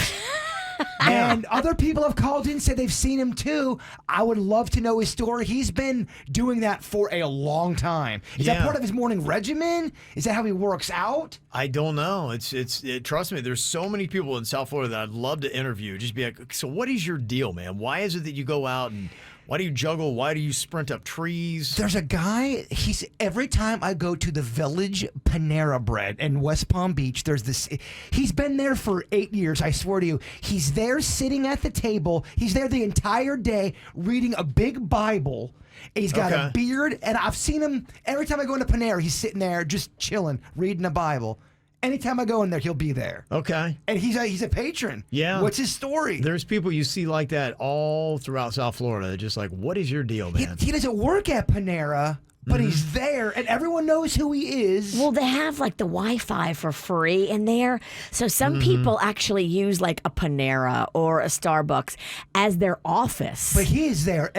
And other people have called in and said they've seen him too. I would love to know his story. He's been doing that for a long time. Is that part of his morning regimen? Is that how he works out? I don't know. Trust me, there's so many people in South Florida that I'd love to interview. Just be like, so what is your deal, man? Why is it that you go out and why do you juggle? Why do you sprint up trees? There's a guy, every time I go to the Village Panera Bread in West Palm Beach, there's this, he's been there for 8 years, I swear to you. He's there sitting at the table. He's there the entire day reading a big Bible. He's got a beard, and I've seen him, every time I go into Panera, he's sitting there just chilling, reading a Bible. Anytime I go in there, he'll be there. Okay. And he's a patron. Yeah. What's his story? There's people you see like that all throughout South Florida. They're just like, what is your deal, man? He doesn't work at Panera, but he's there, and everyone knows who he is. Well, they have like the Wi-Fi for free in there. So some people actually use like a Panera or a Starbucks as their office. But he is there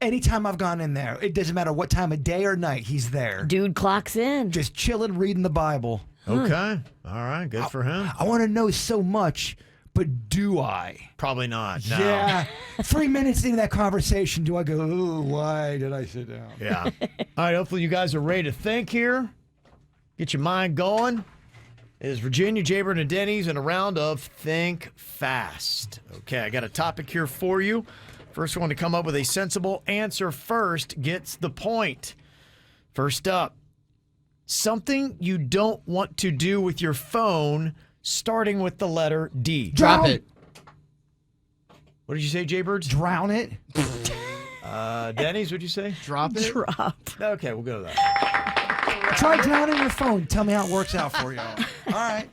anytime I've gone in there. It doesn't matter what time of day or night, he's there. Dude clocks in. Just chilling, reading the Bible. Okay. All right. Good for him. I want to know so much, but do I? Probably not. No. Yeah. 3 minutes into that conversation, do I go, ooh, why did I sit down? Yeah. All right. Hopefully you guys are ready to think here. Get your mind going. It is Virginia, Jaybird, and Denny's in a round of Think Fast. Okay. I got a topic here for you. First one to come up with a sensible answer first gets the point. First up. Something you don't want to do with your phone starting with the letter D. Drop it. What did you say, Jaybirds? Drown it. Denny's, what'd you say? Drop it. Drop. Okay, we'll go to that. Try drowning your phone. Tell me how it works out for you. All right.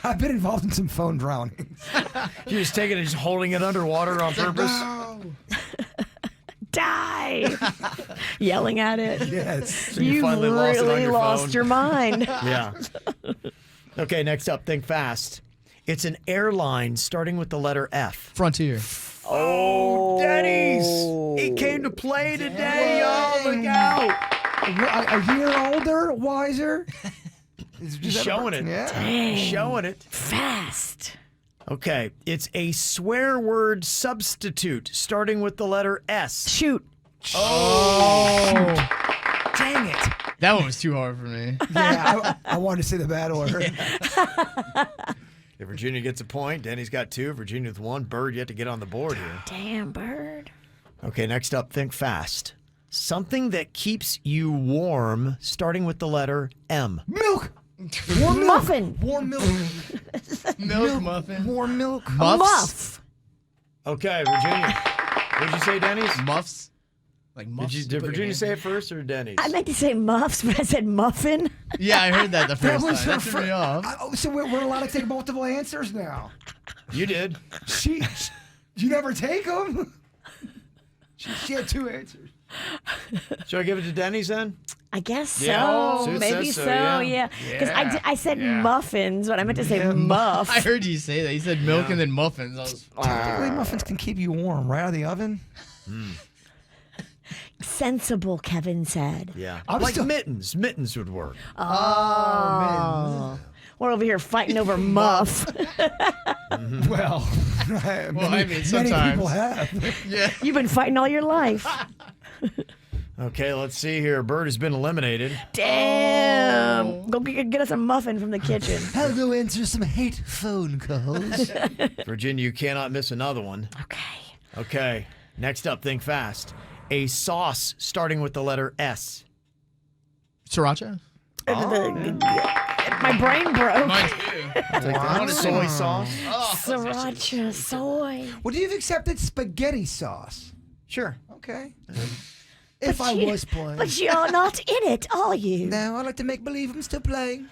I've been involved in some phone drownings. You're just taking it, just holding it underwater on purpose? No. Die! Yelling at it. Yes. So you You've finally lost it on really your lost phone. your mind. Yeah. Okay, next up, think fast. It's an airline starting with the letter F. Frontier. Oh, Denny's! He came to play today, y'all. Look out! A year older, wiser. He's showing it. Yeah. He's showing it. Fast. Okay, it's a swear word substitute starting with the letter S. Shoot. Oh. Dang it. That one was too hard for me. Yeah, I wanted to say the bad order. If Virginia gets a point, Denny's got 2. Virginia with 1. Bird yet to get on the board here. Damn, Bird. Okay, next up, think fast. Something that keeps you warm starting with the letter M. Milk. Warm milk. Muffin. Warm milk. Milk muffin. Warm milk. Muffs. Muff. Okay, Virginia. What did you say, Denny's? Muffs. Like muffs. Did Virginia say it first or Denny's? I meant to say muffs, but I said muffin. Yeah, I heard that the That first was time. her That threw me off. So we're allowed to take multiple answers now. You did. You never take them. She had 2 answers. Should I give it to Denny's then? I guess so. Yeah. Suit Maybe says so, so, yeah. Because Yeah. I said muffins, but I meant to say muff. I heard you say that. You said milk and then muffins. I was, Technically, muffins can keep you warm right out of the oven. Sensible, Kevin said. Yeah. I'm like still- mittens. Mittens would work. Oh. We're over here fighting over muff. Well, I mean, many sometimes. people have. yeah. You've been fighting all your life. Okay, let's see here. Bird has been eliminated. Damn. Go get us a muffin from the kitchen. I'll go answer some hate phone calls. Virginia, you cannot miss another one. Okay. Okay, next up, think fast. A sauce starting with the letter S. Sriracha. My brain broke. Mine too. I want soy sauce. Sriracha soy. Well, you've accepted spaghetti sauce. Sure. Okay. If I you- was playing. But you're not in it, are you? No, I like to make believe I'm still playing.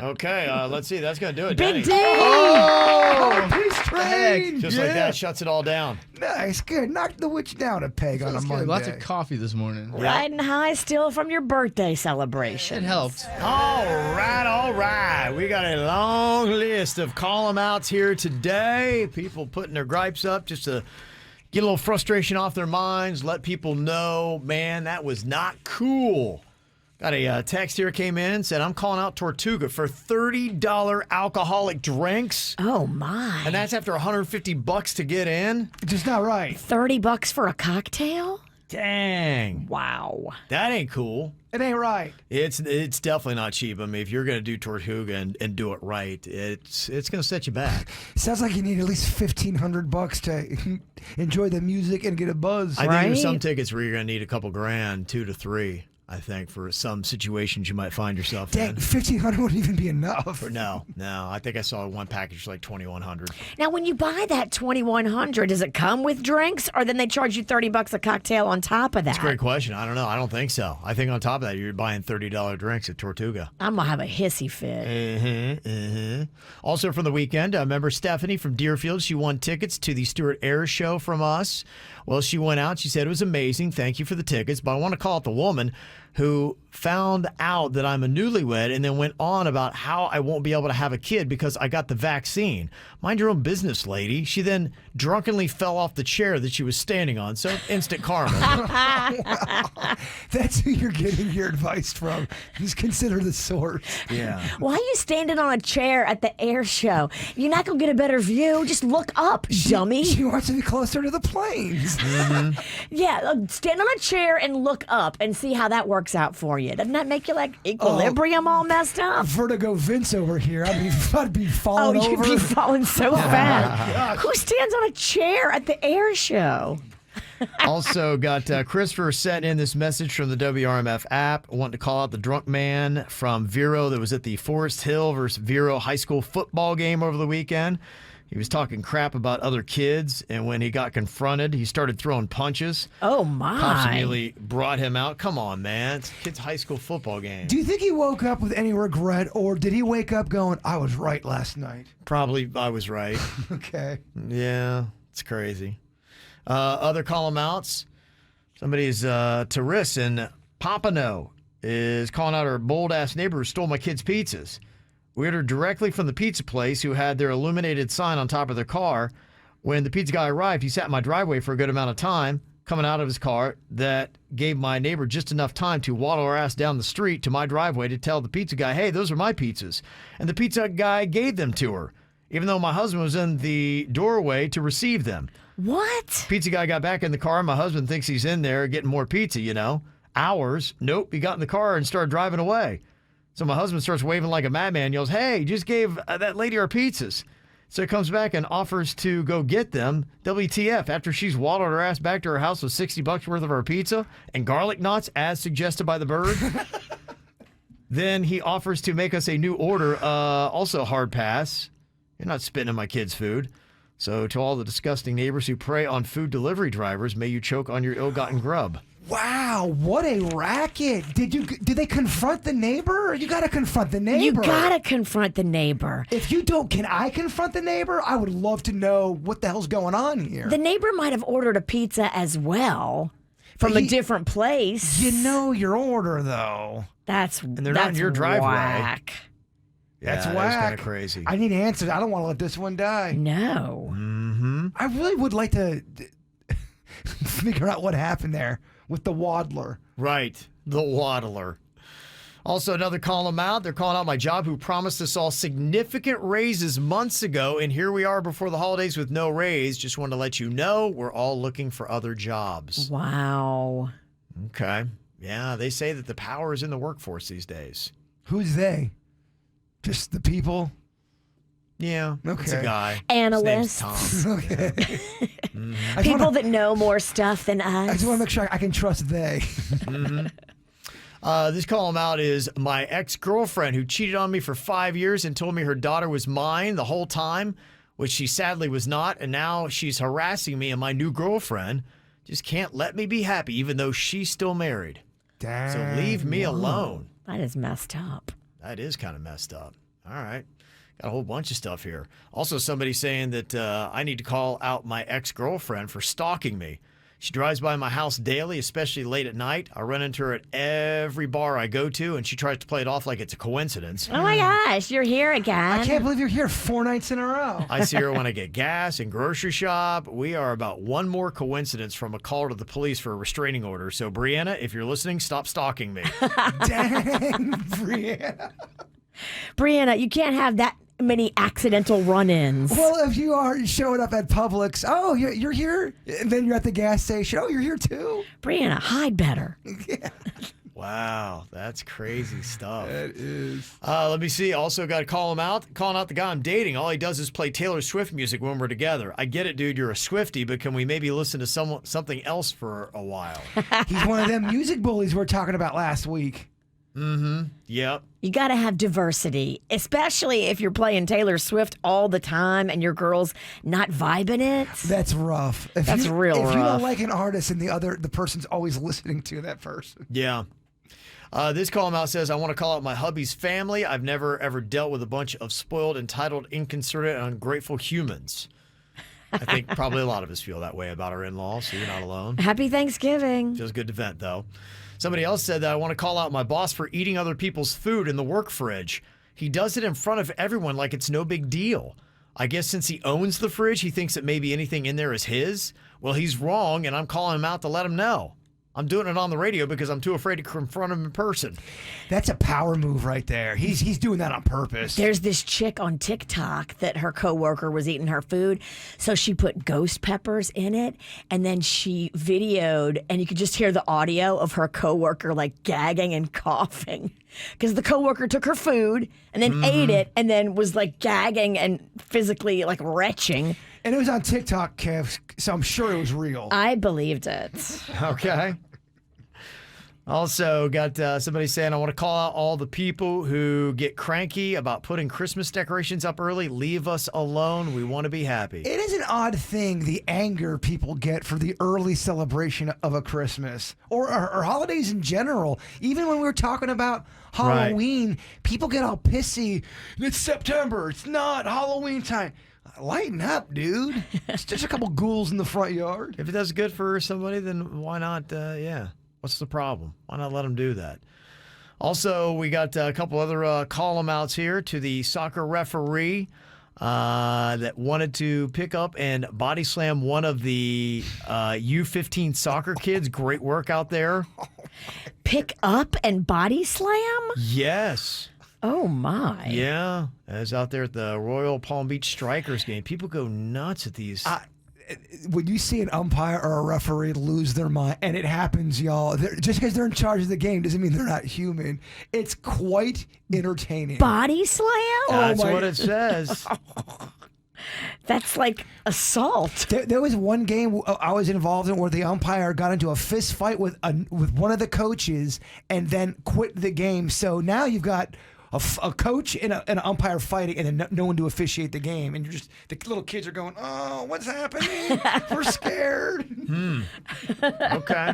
Okay, let's see. That's going to do it, Big Denny. D. Oh, peace train. Just like that, shuts it all down. Nice, good. Knocked the witch down a peg on a Monday. Lots of coffee this morning. Riding high still from your birthday celebration. It helped. All right. We got a long list of call-em-outs here today. People putting their gripes up just to get a little frustration off their minds, let people know, man, that was not cool. Got a text here came in, said, I'm calling out Tortuga for $30 alcoholic drinks. Oh, my. And that's after $150 to get in? Just not right. $30 for a cocktail? Dang. Wow. That ain't cool. It ain't right. It's definitely not cheap. I mean, if you're going to do Tortuga and do it right, it's going to set you back. Sounds like you need at least $1,500 to enjoy the music and get a buzz. I think there's Right? some tickets where you're going to need a couple grand, 2 to 3. I think for some situations you might find yourself Dang, in. $1,500 wouldn't even be enough. No. I think I saw one package for like $2,100. Now, when you buy that $2,100, does it come with drinks, or then they charge you $30 a cocktail on top of that? That's a great question. I don't know. I don't think so. I think on top of that, you're buying $30 drinks at Tortuga. I'm gonna have a hissy fit. Also from the weekend, member Stephanie from Deerfield, she won tickets to the Stuart Ayres show from us. Well, she went out. She said it was amazing. Thank you for the tickets. But I want to call out the woman who found out that I'm a newlywed and then went on about how I won't be able to have a kid because I got the vaccine. Mind your own business, lady. She then drunkenly fell off the chair that she was standing on. So instant karma. That's who you're getting your advice from. Just consider the source. Yeah. Why are you standing on a chair at the air show? You're not gonna get a better view. Just look up, dummy. She wants to be closer to the planes. Yeah, stand on a chair and look up and see how that works out for you. Doesn't that make you like equilibrium all messed up? Vertigo Vince over here. I'd be Oh, falling you'd over. be falling so fast. Who stands on a chair at the air show? Also got Christopher sent in this message from the WRMF app. Wanting to call out the drunk man from Vero that was at the Forest Hill versus Vero high school football game over the weekend. He was talking crap about other kids, and when he got confronted, he started throwing punches. Oh, my. Pops immediately brought him out. Come on, man. It's a kid's high school football game. Do you think he woke up with any regret, or did he wake up going, I was right last night? Probably I was right. Okay. Yeah, it's crazy. Other column outs. Somebody's Teresa in Pompano is calling out her bold-ass neighbor who stole my kids' pizzas. We ordered directly from the pizza place who had their illuminated sign on top of their car. When the pizza guy arrived, he sat in my driveway for a good amount of time, coming out of his car. That gave my neighbor just enough time to waddle her ass down the street to my driveway to tell the pizza guy, hey, those are my pizzas. And the pizza guy gave them to her, even though my husband was in the doorway to receive them. What? Pizza guy got back in the car. My husband thinks he's in there getting more pizza, you know. Hours. Nope. He got in the car and started driving away. So my husband starts waving like a madman, yells, hey, just gave that lady our pizzas. So he comes back and offers to go get them. WTF, after she's waddled her ass back to her house with $60 worth of our pizza and garlic knots, as suggested by the bird. Then he offers to make us a new order, also hard pass. You're not spitting in my kids' food. So to all the disgusting neighbors who prey on food delivery drivers, may you choke on your ill-gotten grub. Wow, what a racket. Did they confront the neighbor? You got to confront the neighbor. You gotta confront the neighbor. If you don't, can I confront the neighbor? I would love to know what the hell's going on here. The neighbor might have ordered a pizza as well from a different place. You know your order, though. That's they're not in your driveway. Whack. Yeah, That's that's whack. kind of crazy. I need answers. I don't want to let this one die. No. I really would like to figure out what happened there with the waddler. Right, the waddler. Also, another column out. They're calling out my job who promised us all significant raises months ago, and here we are before the holidays with no raise. Just wanted to let you know we're all looking for other jobs. Wow. Okay. Yeah, they say that the power is in the workforce these days. Who's they? Just the people? Yeah, it's a Okay. guy. Analysts. His name's Tom. Okay. People that know more stuff than I us. just want to make sure I can trust they. This call out is my ex-girlfriend who cheated on me for 5 years and told me her daughter was mine the whole time, which she sadly was not, and now she's harassing me and my new girlfriend just can't let me be happy even though she's still married. Dang. So leave me alone. That is messed up. That is kind of messed up. All right. Got a whole bunch of stuff here. Also, somebody saying that I need to call out my ex-girlfriend for stalking me. She drives by my house daily, especially late at night. I run into her at every bar I go to, and she tries to play it off like it's a coincidence. Oh my gosh, you're here again. I can't believe you're here 4 nights in a row. I see her when I get gas and grocery shop. We are about one more coincidence from a call to the police for a restraining order. So, Brianna, if you're listening, stop stalking me. Dang, Brianna. Brianna, you can't have that many accidental run-ins. Well, if you are showing up at Publix, oh, you're here, and then you're at the gas station, oh, you're here too. Brianna, hide better. Yeah. Wow, that's crazy stuff. That is. Let me see. Also got to calling out the guy I'm dating. All he does is play Taylor Swift music when we're together. I get it, dude. You're a Swiftie, but can we maybe listen to something else for a while? He's one of them music bullies we were talking about last week. Mm-hmm. Yep. You got to have diversity, especially if you're playing Taylor Swift all the time and your girl's not vibing it. That's rough. If That's real If you rough. don't like an artist and the person's always listening to that person. Yeah. This call out says, I want to call out my hubby's family. I've never, ever dealt with a bunch of spoiled, entitled, inconsiderate, and ungrateful humans. I think probably a lot of us feel that way about our in-laws, so you're not alone. Happy Thanksgiving. Feels good to vent, though. Somebody else said that I want to call out my boss for eating other people's food in the work fridge. He does it in front of everyone like it's no big deal. I guess since he owns the fridge, he thinks that maybe anything in there is his. Well, he's wrong, and I'm calling him out to let him know. I'm doing it on the radio because I'm too afraid to confront him in person. That's a power move right there. He's doing that on purpose. There's this chick on TikTok that her coworker was eating her food, so she put ghost peppers in it, and then she videoed, and you could just hear the audio of her coworker like gagging and coughing because the coworker took her food and then ate it, and then was like gagging and physically like retching. And it was on TikTok, Kev, so I'm sure it was real. I believed it. Okay. Also got somebody saying, I want to call out all the people who get cranky about putting Christmas decorations up early. Leave us alone. We want to be happy. It is an odd thing, the anger people get for the early celebration of a Christmas or holidays in general. Even when we were talking about Halloween, people get all pissy. It's September. It's not Halloween time. Lighten up, dude. It's just a couple ghouls in the front yard. If it does good for somebody, then why not? Yeah. What's the problem? Why not let them do that? Also, we got a couple other call-em-outs here to the soccer referee that wanted to pick up and body slam one of the U15 soccer kids. Great work out there. Pick up and body slam? Yes. Oh, my. Yeah. I was out there at the Royal Palm Beach Strikers game. People go nuts at these. When you see an umpire or a referee lose their mind, and it happens, y'all, just because they're in charge of the game doesn't mean they're not human. It's quite entertaining. Body slam? That's what it says. That's like assault. There was one game I was involved in where the umpire got into a fist fight with one of the coaches and then quit the game. So now you've got a coach and an umpire fighting, and then no one to officiate the game, and the little kids are going, "Oh, what's happening? We're scared." Okay.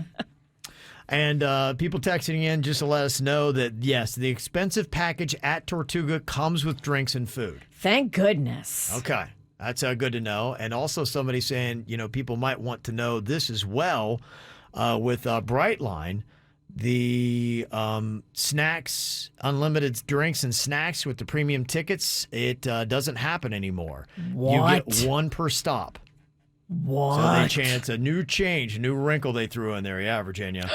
And people texting in just to let us know that yes, the expensive package at Tortuga comes with drinks and food. Thank goodness. Okay. That's good to know. And also somebody saying, people might want to know this as well with Brightline. The snacks, unlimited drinks and snacks with the premium tickets, it doesn't happen anymore. What? You get one per stop. What? So it's a new wrinkle they threw in there. Yeah, Virginia.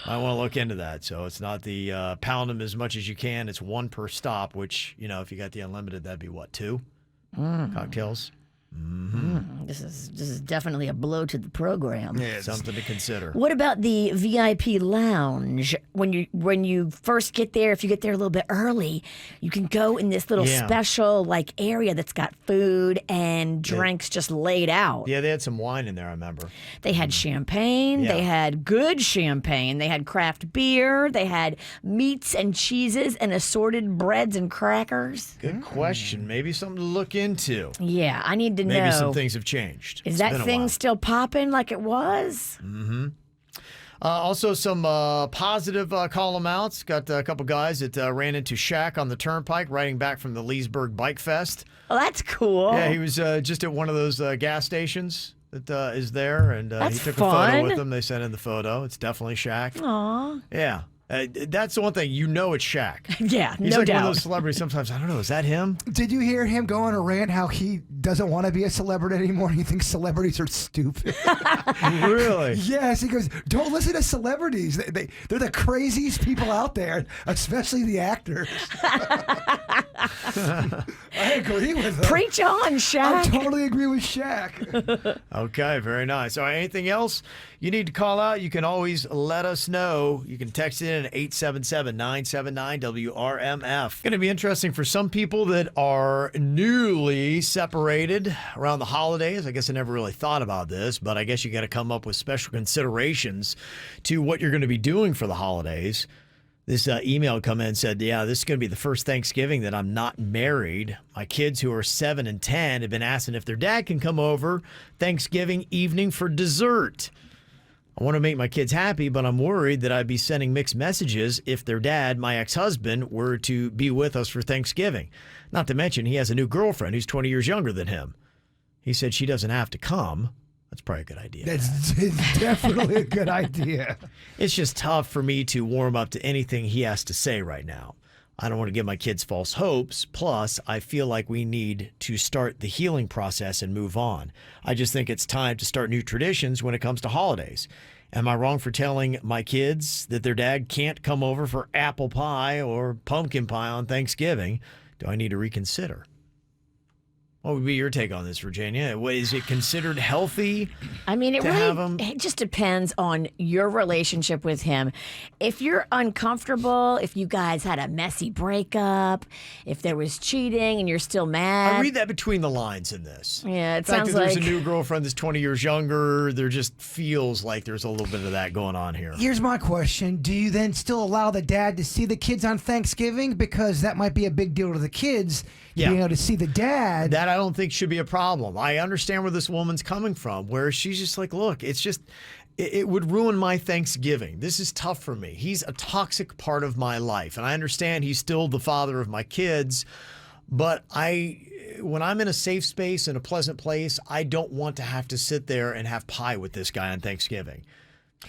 I want to look into that. So it's not the pound them as much as you can. It's one per stop, which, if you got the unlimited, that'd be what, 2 cocktails? This is definitely a blow to the program. Yeah, something to consider. What about the VIP lounge? When you first get there, if you get there a little bit early, you can go in this little special like area that's got food and drinks just laid out. Yeah, they had some wine in there, I remember. They had champagne. Yeah. They had good champagne. They had craft beer. They had meats and cheeses and assorted breads and crackers. Good question. Maybe something to look into. Yeah, I need to know. Maybe some things have changed. Is It's that been a thing while. still popping like it was? Also, some positive column outs. Got a couple guys that ran into Shaq on the turnpike, riding back from the Leesburg Bike Fest. Oh, that's cool. Yeah, he was just at one of those gas stations that is there, and he That's took a photo fun. with them. They sent in the photo. It's definitely Shaq. Aw. Yeah. That's the one thing. You know it's Shaq. Yeah, He's no like doubt. one of those celebrities sometimes. I don't know. Is that him? Did you hear him go on a rant how he doesn't want to be a celebrity anymore? He thinks celebrities are stupid. Really? Yes, he goes, don't listen to celebrities. They're the craziest people out there, especially the actors. I agree with him. Preach on, I Shaq. totally agree with Shaq. Okay, very nice. All right, anything else you need to call out, you can always let us know. You can text in at 877-979-WRMF. Going to be interesting for some people that are newly separated around the holidays. I guess I never really thought about this, but I guess you got to come up with special considerations to what you're going to be doing for the holidays. This email come in and said, yeah, this is going to be the first Thanksgiving that I'm not married. My kids who are 7 and 10 have been asking if their dad can come over Thanksgiving evening for dessert. I want to make my kids happy, but I'm worried that I'd be sending mixed messages if their dad, my ex-husband, were to be with us for Thanksgiving. Not to mention he has a new girlfriend who's 20 years younger than him. He said she doesn't have to come. That's probably a good idea. That's definitely a good idea. It's just tough for me to warm up to anything he has to say right now. I don't want to give my kids false hopes. Plus, I feel like we need to start the healing process and move on. I just think it's time to start new traditions when it comes to holidays. Am I wrong for telling my kids that their dad can't come over for apple pie or pumpkin pie on Thanksgiving? Do I need to reconsider? What would be your take on this, Virginia? Is it considered healthy? I mean, to have him? it just depends on your relationship with him. If you're uncomfortable, if you guys had a messy breakup, if there was cheating and you're still mad. I read that between the lines in this. Yeah, it The fact sounds that there's like a new girlfriend that's 20 years younger, there just feels like there's a little bit of that going on here. Here's my question. Do you then still allow the dad to see the kids on Thanksgiving? Because that might be a big deal to the kids, Yeah. being able to see the dad. That I don't think should be a problem. I understand where this woman's coming from, where she's just like, look, it's just, it would ruin my Thanksgiving. This is tough for me. He's a toxic part of my life. And I understand he's still the father of my kids, but when I'm in a safe space, in a pleasant place, I don't want to have to sit there and have pie with this guy on Thanksgiving.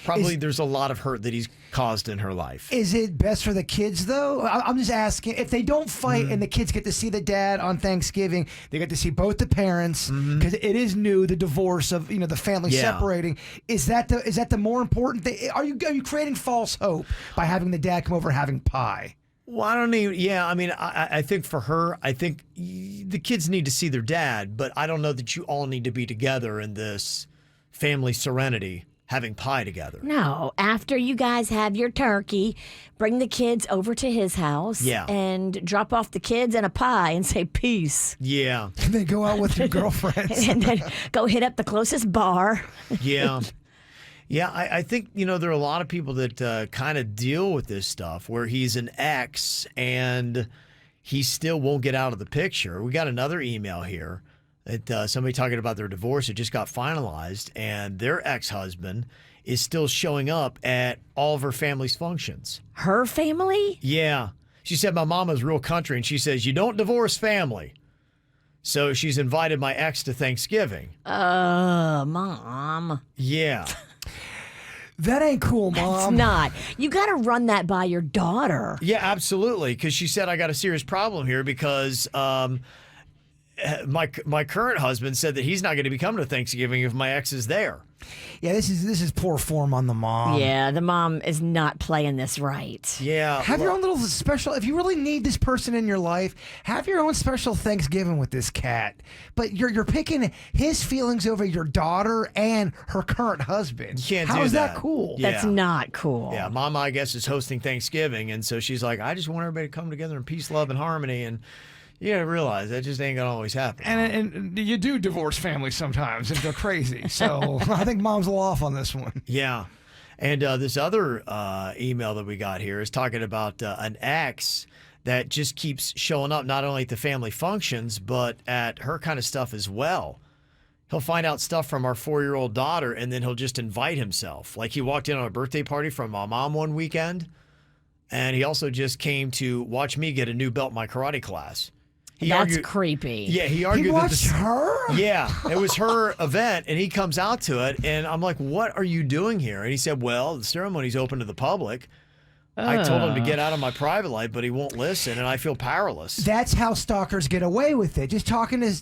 Probably there's a lot of hurt that he's caused in her life. Is it best for the kids, though? I'm just asking. If they don't fight and the kids get to see the dad on Thanksgiving, they get to see both the parents, because it is new, the divorce of the family separating. Is that the more important thing? Are you creating false hope by having the dad come over and having pie? Well, I don't even, I mean, I think for her, I think the kids need to see their dad, but I don't know that you all need to be together in this family serenity, having pie together. No, after you guys have your turkey, bring the kids over to his house and drop off the kids and a pie and say peace. Yeah. And then go out with your girlfriends. And then go hit up the closest bar. Yeah. Yeah, I think, there are a lot of people that kind of deal with this stuff where he's an ex and he still won't get out of the picture. We got another email here that somebody talking about their divorce. It just got finalized, and their ex-husband is still showing up at all of her family's functions. Her family? Yeah. She said, my mama's real country, and she says, you don't divorce family. So she's invited my ex to Thanksgiving. Mom. Yeah. That ain't cool, Mom. It's not. You got to run that by your daughter. Yeah, absolutely. Because she said, I got a serious problem here because my current husband said that he's not going to be coming to Thanksgiving if my ex is there. Yeah, this is poor form on the mom. Yeah, the mom is not playing this right. Yeah. Have your own little special. If you really need this person in your life, have your own special Thanksgiving with this cat. But you're picking his feelings over your daughter and her current husband. You can't How do is that cool? Yeah. That's not cool. Yeah, Mama, I guess, is hosting Thanksgiving, and so she's like, I just want everybody to come together in peace, love, and harmony, and you gotta realize that just ain't gonna always happen. And you do divorce families sometimes, and they're crazy. So I think mom's a little off on this one. Yeah. And this other email that we got here is talking about an ex that just keeps showing up not only at the family functions, but at her kind of stuff as well. He'll find out stuff from our 4-year-old daughter, and then he'll just invite himself. Like he walked in on a birthday party from my mom one weekend, and he also just came to watch me get a new belt in my karate class. That's creepy. Yeah, he argued He watched that her? Yeah, it was her event, and he comes out to it, and I'm like, what are you doing here? And he said, well, the ceremony's open to the public. I told him to get out of my private life, but he won't listen, and I feel powerless. That's how stalkers get away with it. Just talking to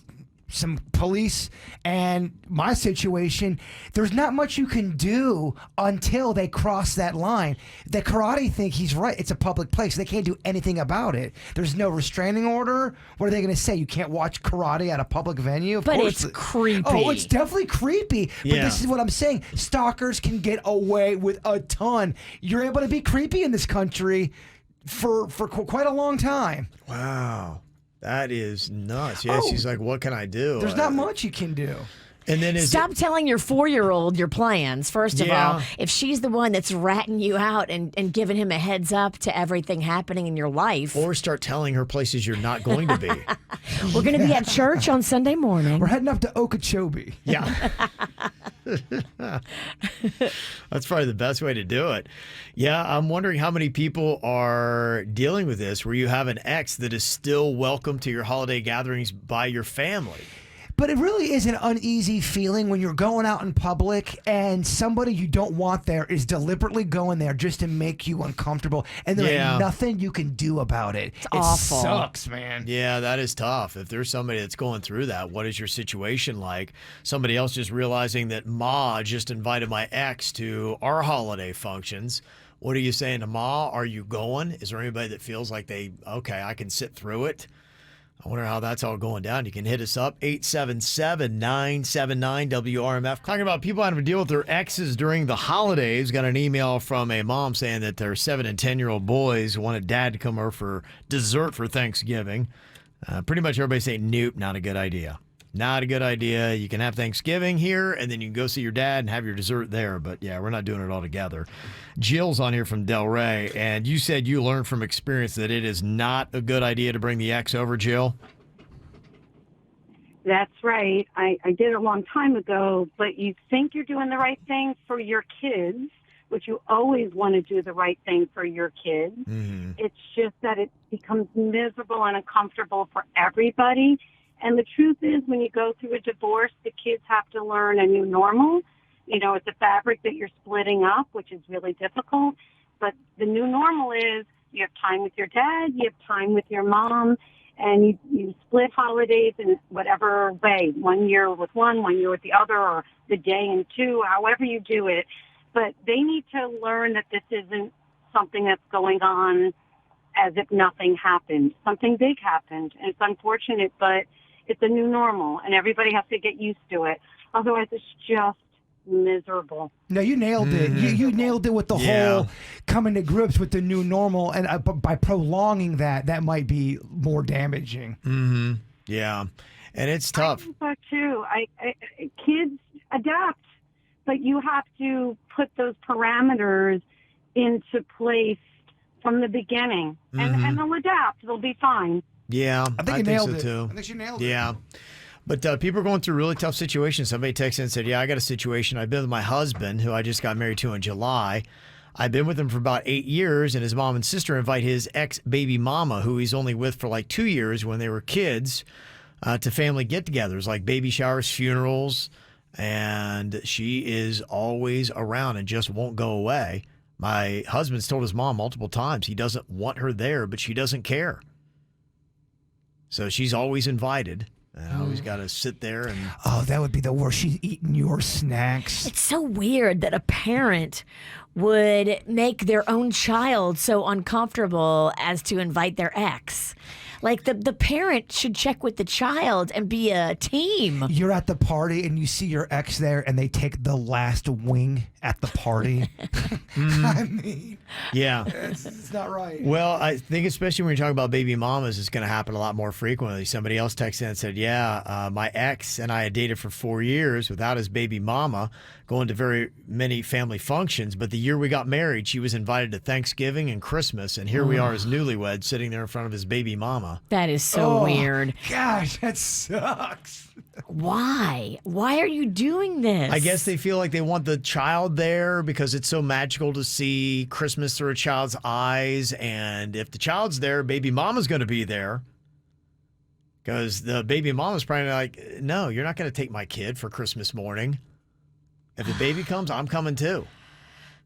some police and my situation, there's not much you can do until they cross that line. The karate think he's right. It's a public place. They can't do anything about it. There's no restraining order. What are they going to say? You can't watch karate at a public venue? Of But course. it's creepy. Oh, it's definitely creepy. But Yeah. this is what I'm saying. Stalkers can get away with a ton. You're able to be creepy in this country for quite a long time. Wow. That is nuts. Yeah, she's like, what can I do? There's not much you can do. And then Stop telling your 4-year-old your plans, first of Yeah. all. If she's the one that's ratting you out and giving him a heads up to everything happening in your life. Or start telling her places you're not going to be. We're going to be at church on Sunday morning. We're heading up to Okeechobee. Yeah. That's probably the best way to do it. Yeah, I'm wondering how many people are dealing with this where you have an ex that is still welcome to your holiday gatherings by your family. But it really is an uneasy feeling when you're going out in public and somebody you don't want there is deliberately going there just to make you uncomfortable, and there Yeah. ain't nothing you can do about it. It awful. sucks, man. Yeah, that is tough. If there's somebody that's going through that, what is your situation like? Somebody else just realizing that Ma just invited my ex to our holiday functions. What are you saying to Ma? Are you going? Is there anybody that feels like okay, I can sit through it? I wonder how that's all going down. You can hit us up, 877-979-WRMF. Talking about people having to deal with their exes during the holidays. Got an email from a mom saying that their 7 and 10-year-old boys wanted dad to come over for dessert for Thanksgiving. Pretty much everybody saying, nope, not a good idea. Not a good idea. You can have Thanksgiving here, and then you can go see your dad and have your dessert there. But, yeah, we're not doing it all together. Jill's on here from Delray, and you said you learned from experience that it is not a good idea to bring the ex over, Jill? That's right. I did it a long time ago, but you think you're doing the right thing for your kids, which you always want to do the right thing for your kids. Mm-hmm. It's just that it becomes miserable and uncomfortable for everybody. And the truth is, when you go through a divorce, the kids have to learn a new normal. You know, it's a fabric that you're splitting up, which is really difficult. But the new normal is you have time with your dad, you have time with your mom, and you split holidays in whatever way, 1 year with one year with the other, or the day in two, however you do it. But they need to learn that this isn't something that's going on as if nothing happened. Something big happened, and it's unfortunate, but it's a new normal, and everybody has to get used to it. Otherwise, it's just miserable. No, you nailed it. You nailed it with the whole coming to grips with the new normal, and by prolonging that might be more damaging. Mm-hmm. Yeah, and it's tough. I think so too. Kids adapt, but you have to put those parameters into place from the beginning, and they'll adapt. They'll be fine. Yeah, I think you nailed so it. too. I think you nailed it. Yeah. But people are going through really tough situations. Somebody texted and said, yeah, I got a situation. I've been with my husband, who I just got married to in July. I've been with him for about 8 years, and his mom and sister invite his ex-baby mama, who he's only with for like 2 years when they were kids, to family get-togethers, like baby showers, funerals, and she is always around and just won't go away. My husband's told his mom multiple times he doesn't want her there, but she doesn't care. So she's always invited. And I always got to sit there and. Oh, that would be the worst. She's eating your snacks. It's so weird that a parent would make their own child so uncomfortable as to invite their ex. Like the parent should check with the child and be a team. You're at the party and you see your ex there and they take the last wing at the party. I mean, Yeah. it's not right. Well, I think especially when you're talking about baby mamas, it's going to happen a lot more frequently. Somebody else texted in and said, my ex and I had dated for 4 years without his baby mama, going to very many family functions. But the year we got married, she was invited to Thanksgiving and Christmas. And here we are as newlyweds sitting there in front of his baby mama. That is so weird. Gosh, that sucks. Why? Why are you doing this? I guess they feel like they want the child there because it's so magical to see Christmas through a child's eyes. And if the child's there, baby mama's going to be there. Because the baby mama's probably like, no, you're not going to take my kid for Christmas morning. If the baby comes, I'm coming too.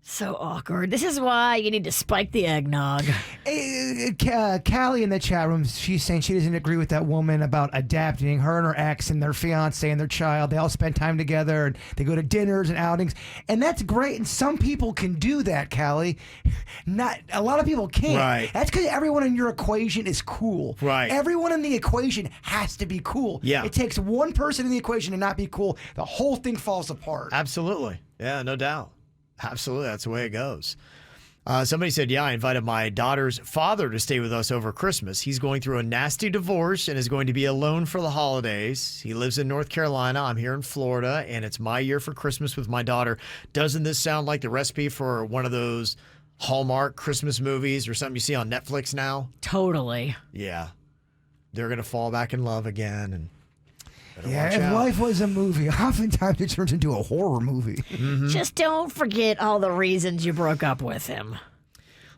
So awkward. This is why you need to spike the eggnog. Callie in the chat room, she's saying she doesn't agree with that woman about adapting. Her and her ex and their fiance and their child, they all spend time together and they go to dinners and outings. And that's great. And some people can do that, Callie. Not a lot of people can't. Right. That's because everyone in your equation is cool. Right. Everyone in the equation has to be cool. Yeah. It takes one person in the equation to not be cool. The whole thing falls apart. Absolutely. Yeah, no doubt. Absolutely. That's the way it goes. Somebody said, I invited my daughter's father to stay with us over Christmas. He's going through a nasty divorce and is going to be alone for the holidays. He lives in North Carolina. I'm here in Florida, and it's my year for Christmas with my daughter. Doesn't this sound like the recipe for one of those Hallmark Christmas movies or something you see on Netflix now? Totally. Yeah. They're going to fall back in love again and yeah, if life was a movie, oftentimes it turns into a horror movie. Mm-hmm. Just don't forget all the reasons you broke up with him.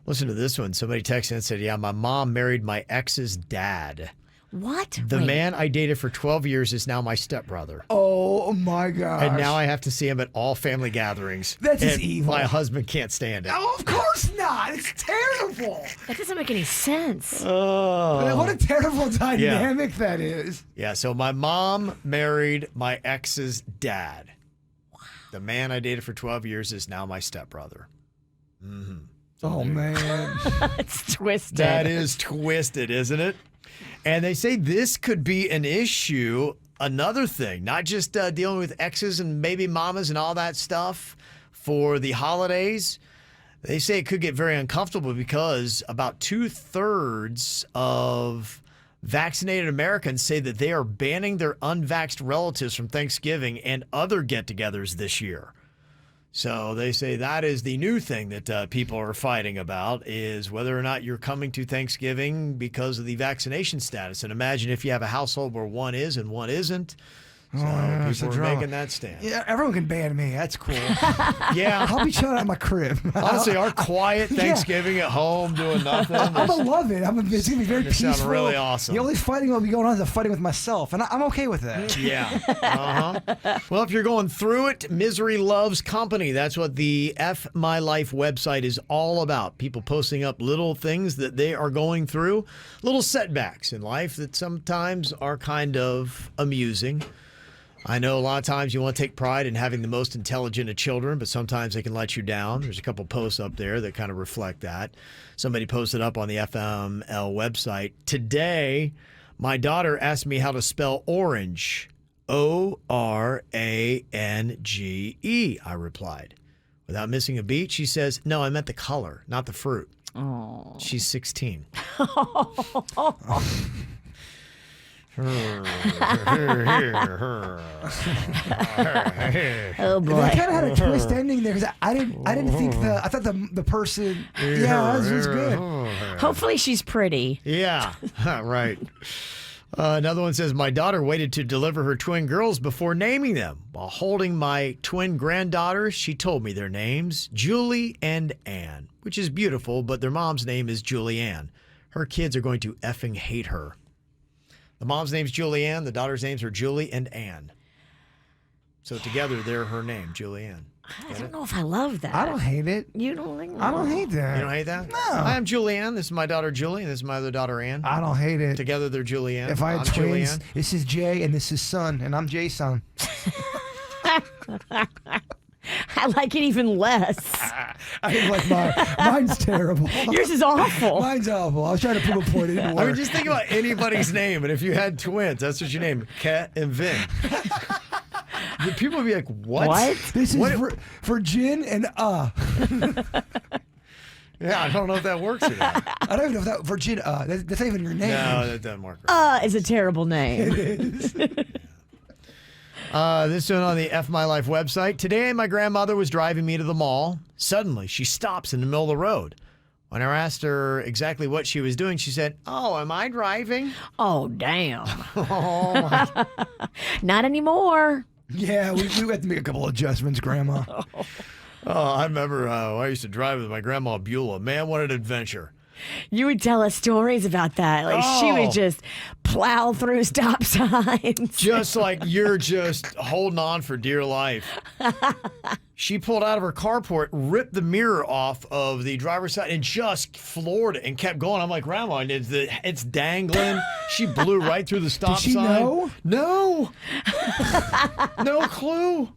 Listen to this one. Somebody texted and said, my mom married my ex's dad. What? The Wait. man I dated for 12 years is now my stepbrother. Oh, my gosh. And now I have to see him at all family gatherings. That's just and evil. My husband can't stand it. Oh, of course not. It's terrible. That doesn't make any sense. Oh. What a terrible dynamic that is. Yeah, so my mom married my ex's dad. Wow. The man I dated for 12 years is now my stepbrother. Mm-hmm. Oh, man. It's twisted. That is twisted, isn't it? And they say this could be an issue, another thing, not just dealing with exes and baby mamas and all that stuff for the holidays. They say it could get very uncomfortable because about 2/3 of vaccinated Americans say that they are banning their unvaxxed relatives from Thanksgiving and other get-togethers this year. So they say that is the new thing that people are fighting about is whether or not you're coming to Thanksgiving because of the vaccination status. And imagine if you have a household where one is and one isn't. So people are making that stand. Yeah, everyone can ban me. That's cool. Yeah. I'll be chilling at my crib. Honestly, our quiet Thanksgiving at home doing nothing. I'm gonna love it. It's gonna be very peaceful. Sound really awesome. The only fighting will be going on is the fighting with myself, and I'm okay with that. Yeah. Uh-huh. Well, if you're going through it, misery loves company. That's what the F My Life website is all about. People posting up little things that they are going through, little setbacks in life that sometimes are kind of amusing. I know a lot of times you want to take pride in having the most intelligent of children, but sometimes they can let you down. There's a couple posts up there that kind of reflect that. Somebody posted up on the FML website. Today, my daughter asked me how to spell orange. Orange, I replied. Without missing a beat, she says, no, I meant the color, not the fruit. Oh. She's 16. Oh boy! That kind of had a twist ending there because I didn't think I thought the person it was good. Hopefully she's pretty. Yeah, right. Another one says, my daughter waited to deliver her twin girls before naming them. While holding my twin granddaughters, she told me their names, Julie and Ann, which is beautiful, but their mom's name is Julianne. Her kids are going to effing hate her. The mom's name's Julianne. The daughter's names are Julie and Ann. So together, they're her name, Julianne. I don't know if I love that. I don't hate it. You don't like I don't hate that. You don't hate that? No. Hi, I'm Julianne. This is my daughter Julie, and this is my other daughter Ann. I don't hate it. Together they're Julianne. If I had I'm twins, Julianne. this is Jay and this is Son, and I'm Jason. I like it even less. I didn't like mine's terrible. Yours is awful. Mine's awful. I was trying to prove a point. It didn't work. I mean, just think about anybody's name, and if you had twins, that's what you name Kat and Vin. People would be like, what? This is for Jin and Yeah, I don't know if that works or not. I don't even know if that for Jin that's not even your name. No, that doesn't work. Right. Is a terrible name. It is. This one on the F My Life website. Today, my grandmother was driving me to the mall. Suddenly, she stops in the middle of the road. When I asked her exactly what she was doing, she said, "Oh, am I driving?" Oh, damn. Oh, my. Not anymore. Yeah, we had to make a couple adjustments, Grandma. Oh, I remember I used to drive with my grandma Beulah. Man, what an adventure. You would tell us stories about that. Like she would just plow through stop signs. Just like you're just holding on for dear life. She pulled out of her carport, ripped the mirror off of the driver's side, and just floored it and kept going. I'm like, Grandma, it's dangling. She blew right through the stop Did she sign. know? No. No clue.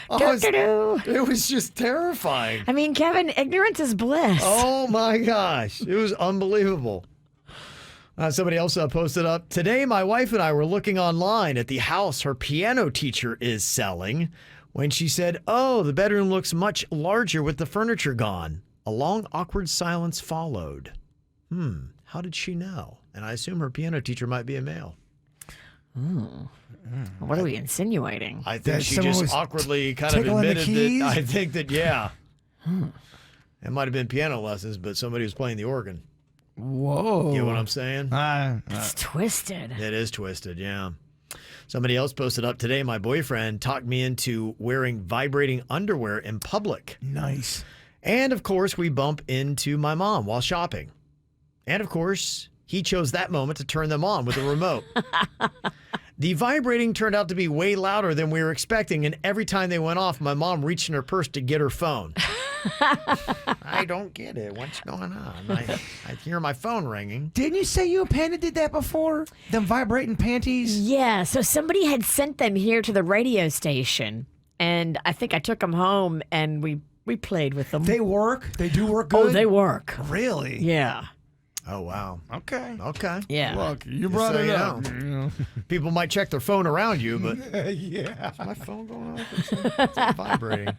It was just terrifying. I mean, Kevin, ignorance is bliss. Oh my gosh. It was unbelievable. Somebody else posted up. Today, my wife and I were looking online at the house her piano teacher is selling when she said, "Oh, the bedroom looks much larger with the furniture gone." A long, awkward silence followed. How did she know? And I assume her piano teacher might be a male. What are we insinuating? I think That she someone just was awkwardly kind of tickling the admitted keys? that. I think that, yeah. It might have been piano lessons, but somebody was playing the organ. Whoa. You know what I'm saying? It's twisted. It is twisted, yeah. Somebody else posted up today, my boyfriend talked me into wearing vibrating underwear in public. Nice. And, of course, we bump into my mom while shopping. And, of course, he chose that moment to turn them on with a remote. The vibrating turned out to be way louder than we were expecting, and every time they went off, my mom reached in her purse to get her phone. I don't get it. What's going on? I hear my phone ringing. Didn't you say you and Panda did that before? Them vibrating panties? Yeah, so somebody had sent them here to the radio station, and I think I took them home, and we played with them. They work? They do work good? Oh, they work. Really? Yeah. Oh, wow. Okay. Okay. Yeah. Look, you Just brought so it you up. know. People might check their phone around you, but Yeah. is my phone going off? It's vibrating.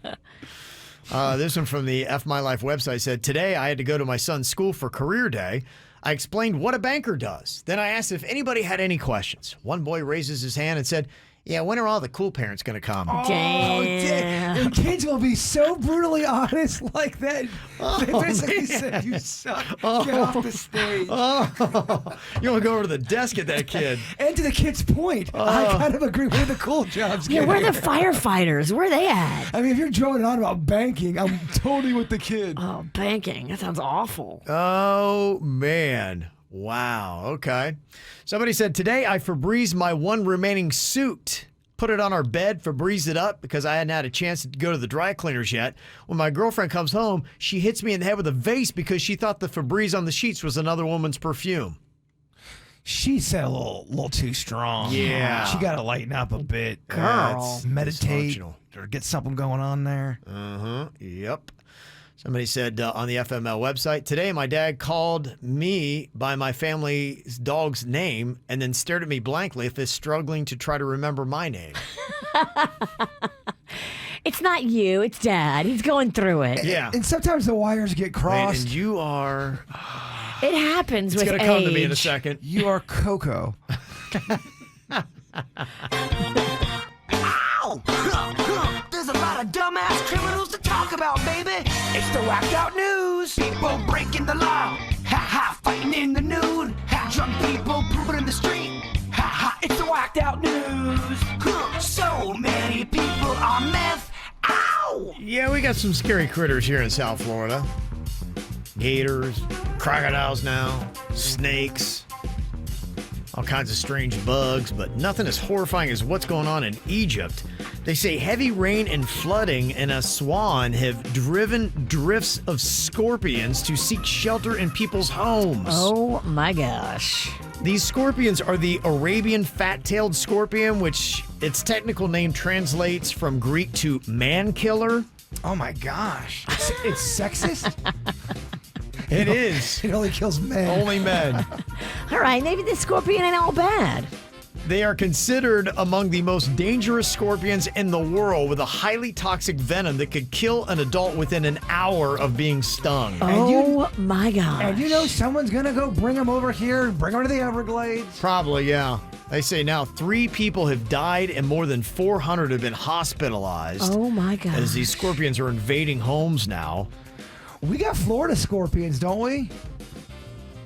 This one from the F My Life website said, today I had to go to my son's school for career day. I explained what a banker does. Then I asked if anybody had any questions. One boy raises his hand and said, yeah, when are all the cool parents going to come? Damn. And kids will be so brutally honest like that. They basically said, you suck. Get off the stage. You want to go over to the desk at that kid. And to the kid's point, I kind of agree with the cool jobs. Yeah, where are the firefighters? Where are they at? I mean, if you're droning on about banking, I'm totally with the kid. Oh, banking. That sounds awful. Oh, man. Wow. Okay. Somebody said, today I Febrezed my one remaining suit. Put it on our bed, Febrezed it up because I hadn't had a chance to go to the dry cleaners yet. When my girlfriend comes home, she hits me in the head with a vase because she thought the Febreze on the sheets was another woman's perfume. She said a little too strong. Yeah. She got to lighten up a bit. Girl. Meditate dysfunctional. or get something going on there. Yep. Somebody said on the FML website, today my dad called me by my family's dog's name and then stared at me blankly if it's struggling to try to remember my name. It's not you. It's Dad. He's going through it. Yeah. And sometimes the wires get Man, crossed. and you are... It happens It's with going to age. come to me in a second. You are Coco. There's a lot of dumbass criminals to talk about, baby. It's the whacked out news. People breaking the law. Ha ha, fighting in the nude. Ha, drunk people pooping in the street. Ha ha, it's the whacked out news. So many people on meth. Ow! Yeah, we got some scary critters here in South Florida. Gators, crocodiles now, snakes, all kinds of strange bugs, but nothing as horrifying as what's going on in Egypt. They say heavy rain and flooding in Aswan have driven drifts of scorpions to seek shelter in people's homes. Oh my gosh. These scorpions are the Arabian fat-tailed scorpion, which its technical name translates from Greek to man-killer. Oh my gosh. It's sexist? It is. It only kills men. Only men. All right, maybe the scorpion ain't all bad. They are considered among the most dangerous scorpions in the world, with a highly toxic venom that could kill an adult within an hour of being stung. Oh my gosh. And you know someone's going to go bring them over here and bring them to the Everglades? Probably, yeah. They say now 3 people have died and more than 400 have been hospitalized. Oh my gosh. As these scorpions are invading homes now. We got Florida scorpions, don't we?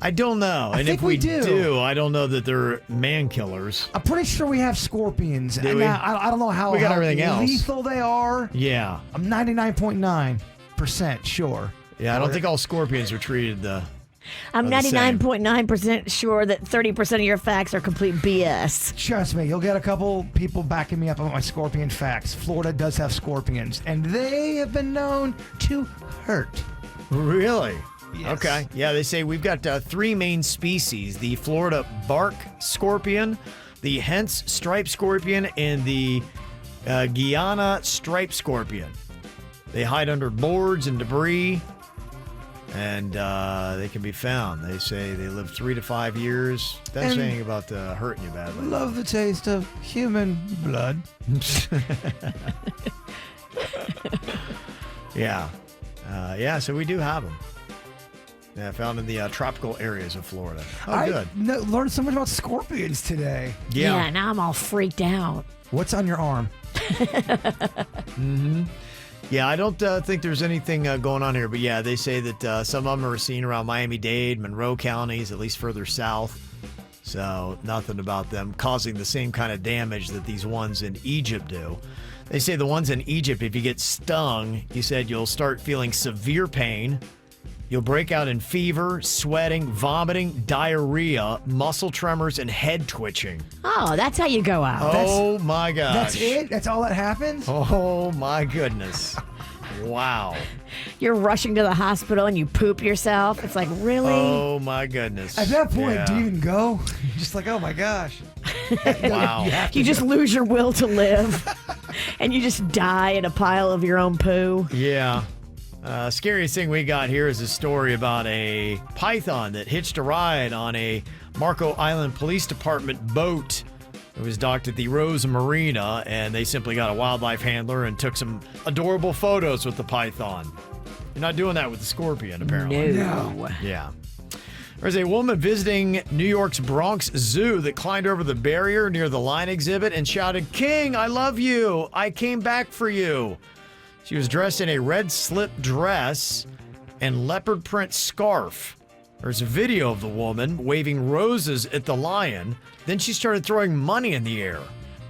I don't know. And think if we we do. I don't know that they're man killers. I'm pretty sure we have scorpions. Do and we? I don't know how, We got how everything else. lethal they are. Yeah. I'm 99.9% sure. Yeah, I don't think all scorpions are treated I'm the same. 99.9% sure that 30% of your facts are complete BS. Trust me, you'll get a couple people backing me up on my scorpion facts. Florida does have scorpions, and they have been known to hurt. Really? Yes. Okay. Yeah, they say we've got 3 main species: the Florida bark scorpion, the Hence striped scorpion, and the Guyana striped scorpion. They hide under boards and debris, and they can be found. They say they live 3 to 5 years. That's And- saying about hurting you badly. Love the taste of human blood. Yeah. So we do have them. Yeah, found in the tropical areas of Florida. Oh, good. I learned so much about scorpions today. Yeah. Now I'm all freaked out. What's on your arm? Yeah, I don't think there's anything going on here, but yeah, they say that some of them are seen around Miami-Dade, Monroe counties, at least further south. So nothing about them causing the same kind of damage that these ones in Egypt do. They say the ones in Egypt, if you get stung, you said you'll start feeling severe pain. You'll break out in fever, sweating, vomiting, diarrhea, muscle tremors, and head twitching. Oh, that's how you go out. Oh my gosh. That's it? That's all that happens? Oh my goodness. Wow. You're rushing to the hospital and you poop yourself. It's like, really? Oh my goodness. At that point, Yeah. do you even go? You're just like, oh my gosh. Wow. You just lose your will to live and you just die in a pile of your own poo. Yeah. Scariest thing we got here is a story about a python that hitched a ride on a Marco Island Police Department boat. It was docked at the Rose Marina, and they simply got a wildlife handler and took some adorable photos with the python. You're not doing that with the scorpion, apparently. No. Yeah. There's a woman visiting New York's Bronx Zoo that climbed over the barrier near the lion exhibit and shouted, "King, I love you. I came back for you." She was dressed in a red slip dress and leopard print scarf. There's a video of the woman waving roses at the lion. Then she started throwing money in the air.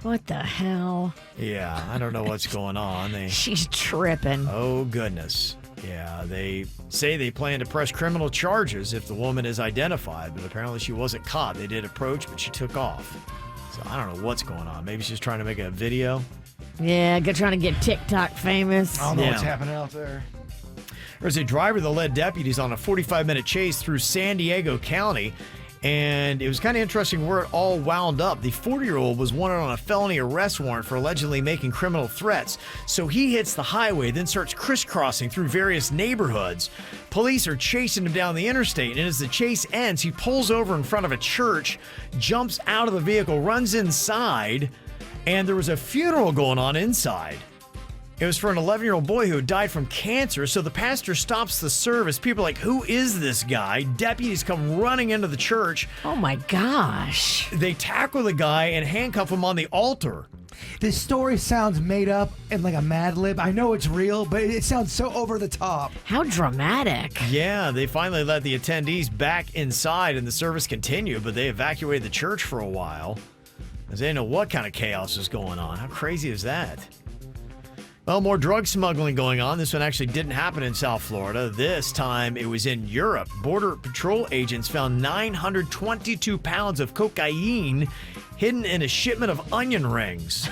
What the hell? Yeah, I don't know what's going on. She's tripping. Oh, goodness. Yeah, they say they plan to press criminal charges if the woman is identified, but apparently she wasn't caught. They did approach, but she took off. So I don't know what's going on. Maybe she's trying to make a video. Yeah, trying to get TikTok famous. I don't know Yeah. what's happening out there. There's a driver that led deputies on a 45-minute chase through San Diego County, and it was kind of interesting where it all wound up. The 40-year-old was wanted on a felony arrest warrant for allegedly making criminal threats. So he hits the highway, then starts crisscrossing through various neighborhoods. Police are chasing him down the interstate, and as the chase ends, he pulls over in front of a church, jumps out of the vehicle, runs inside, and there was a funeral going on inside. It was for an 11-year-old boy who had died from cancer, so the pastor stops the service. People are like, who is this guy? Deputies come running into the church. Oh my gosh. They tackle the guy and handcuff him on the altar. This story sounds made up and like a Mad Lib. I know it's real, but it sounds so over the top. How dramatic. Yeah, they finally let the attendees back inside and the service continued, but they evacuated the church for a while, because they didn't know what kind of chaos was going on. How crazy is that? Well, more drug smuggling going on. This one actually didn't happen in South Florida. This time it was in Europe. Border Patrol agents found 922 pounds of cocaine hidden in a shipment of onion rings.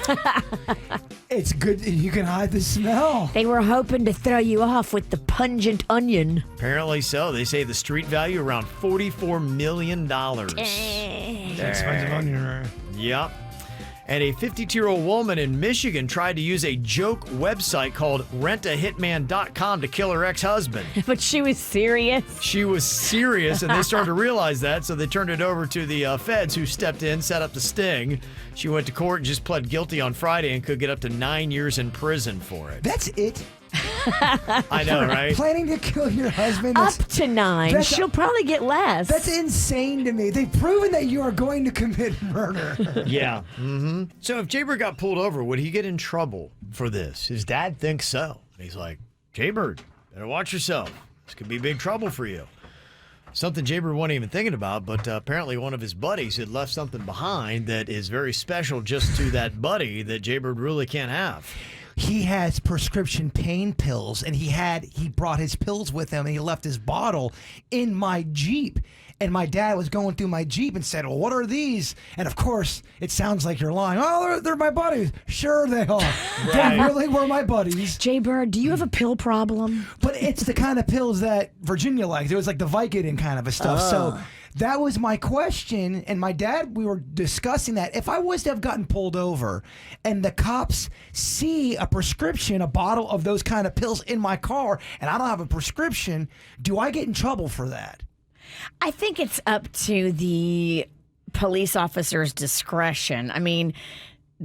It's good that you can hide the smell. They were hoping to throw you off with the pungent onion. Apparently so. They say the street value around $44 million. Expensive onion ring. Yep. And a 52-year-old woman in Michigan tried to use a joke website called rentahitman.com to kill her ex-husband. But she was serious. She was serious, and they started to realize that, so they turned it over to the feds, who stepped in, set up the sting. She went to court and just pled guilty on Friday and could get up to 9 years in prison for it. That's it. I know, right? Planning to kill your husband? Up to 9. She'll probably get less. That's insane to me. They've proven that you are going to commit murder. Yeah. Mm-hmm. So if Jaybird got pulled over, would he get in trouble for this? His dad thinks so. He's like, Jaybird, better watch yourself. This could be big trouble for you. Something Jaybird wasn't even thinking about, but apparently one of his buddies had left something behind that is very special just to that buddy that Jaybird really can't have. He has prescription pain pills, and he brought his pills with him, and he left his bottle in my Jeep. And my dad was going through my Jeep and said, well, what are these? And of course, it sounds like you're lying. Oh, they're my buddies. Sure they are. Right. They really were my buddies. Jaybird, do you have a pill problem? But it's the kind of pills that Virginia likes. It was like the Vicodin kind of a stuff. So that was my question. And my dad, we were discussing that. If I was to have gotten pulled over and the cops see a prescription, a bottle of those kind of pills in my car, and I don't have a prescription, do I get in trouble for that? I think it's up to the police officer's discretion. I mean,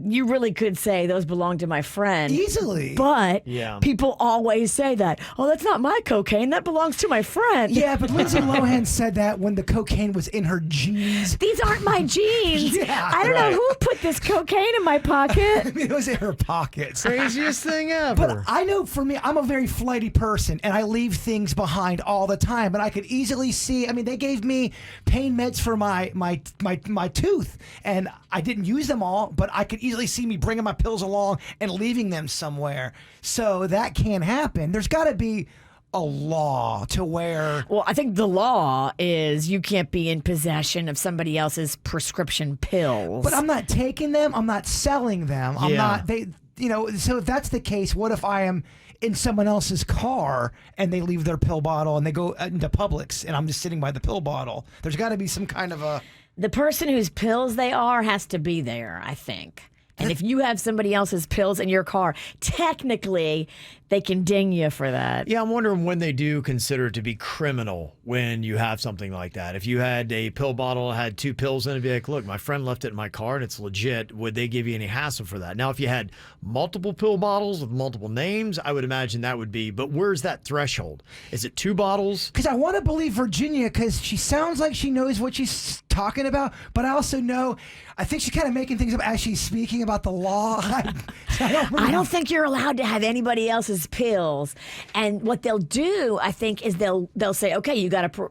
you really could say those belong to my friend. Easily. But Yeah. people always say that. Oh, that's not my cocaine. That belongs to my friend. Yeah, but Lindsay Lohan said that when the cocaine was in her jeans. These aren't my jeans. Yeah, I don't right. know who put this cocaine in my I pocket. mean, it was in her pockets. Craziest thing ever. But I know for me, I'm a very flighty person, and I leave things behind all the time. And I could easily see. I mean, they gave me pain meds for my tooth, and I didn't use them all. But I could easily see me bringing my pills along and leaving them somewhere. So that can't happen. There's got to be a law to where. Well, I think the law is you can't be in possession of somebody else's prescription pills. But I'm not taking them. I'm not selling them. I'm Yeah. not. They. You know. So if that's the case, what if I am in someone else's car and they leave their pill bottle and they go into Publix and I'm just sitting by the pill bottle? There's got to be some kind of a. The person whose pills they are has to be there, I think. And if you have somebody else's pills in your car, technically they can ding you for that. Yeah, I'm wondering when they do consider it to be criminal when you have something like that. If you had a pill bottle, had 2 pills in it, it'd be like, look, my friend left it in my car and it's legit. Would they give you any hassle for that? Now, if you had multiple pill bottles with multiple names, I would imagine that would be, but where's that threshold? Is it 2 bottles? Because I want to believe Virginia, because she sounds like she knows what she's talking about, but I also know, I think she's kind of making things up as she's speaking about the law. I don't think you're allowed to have anybody else's pills. And what they'll do, I think, is they'll say, okay, you got to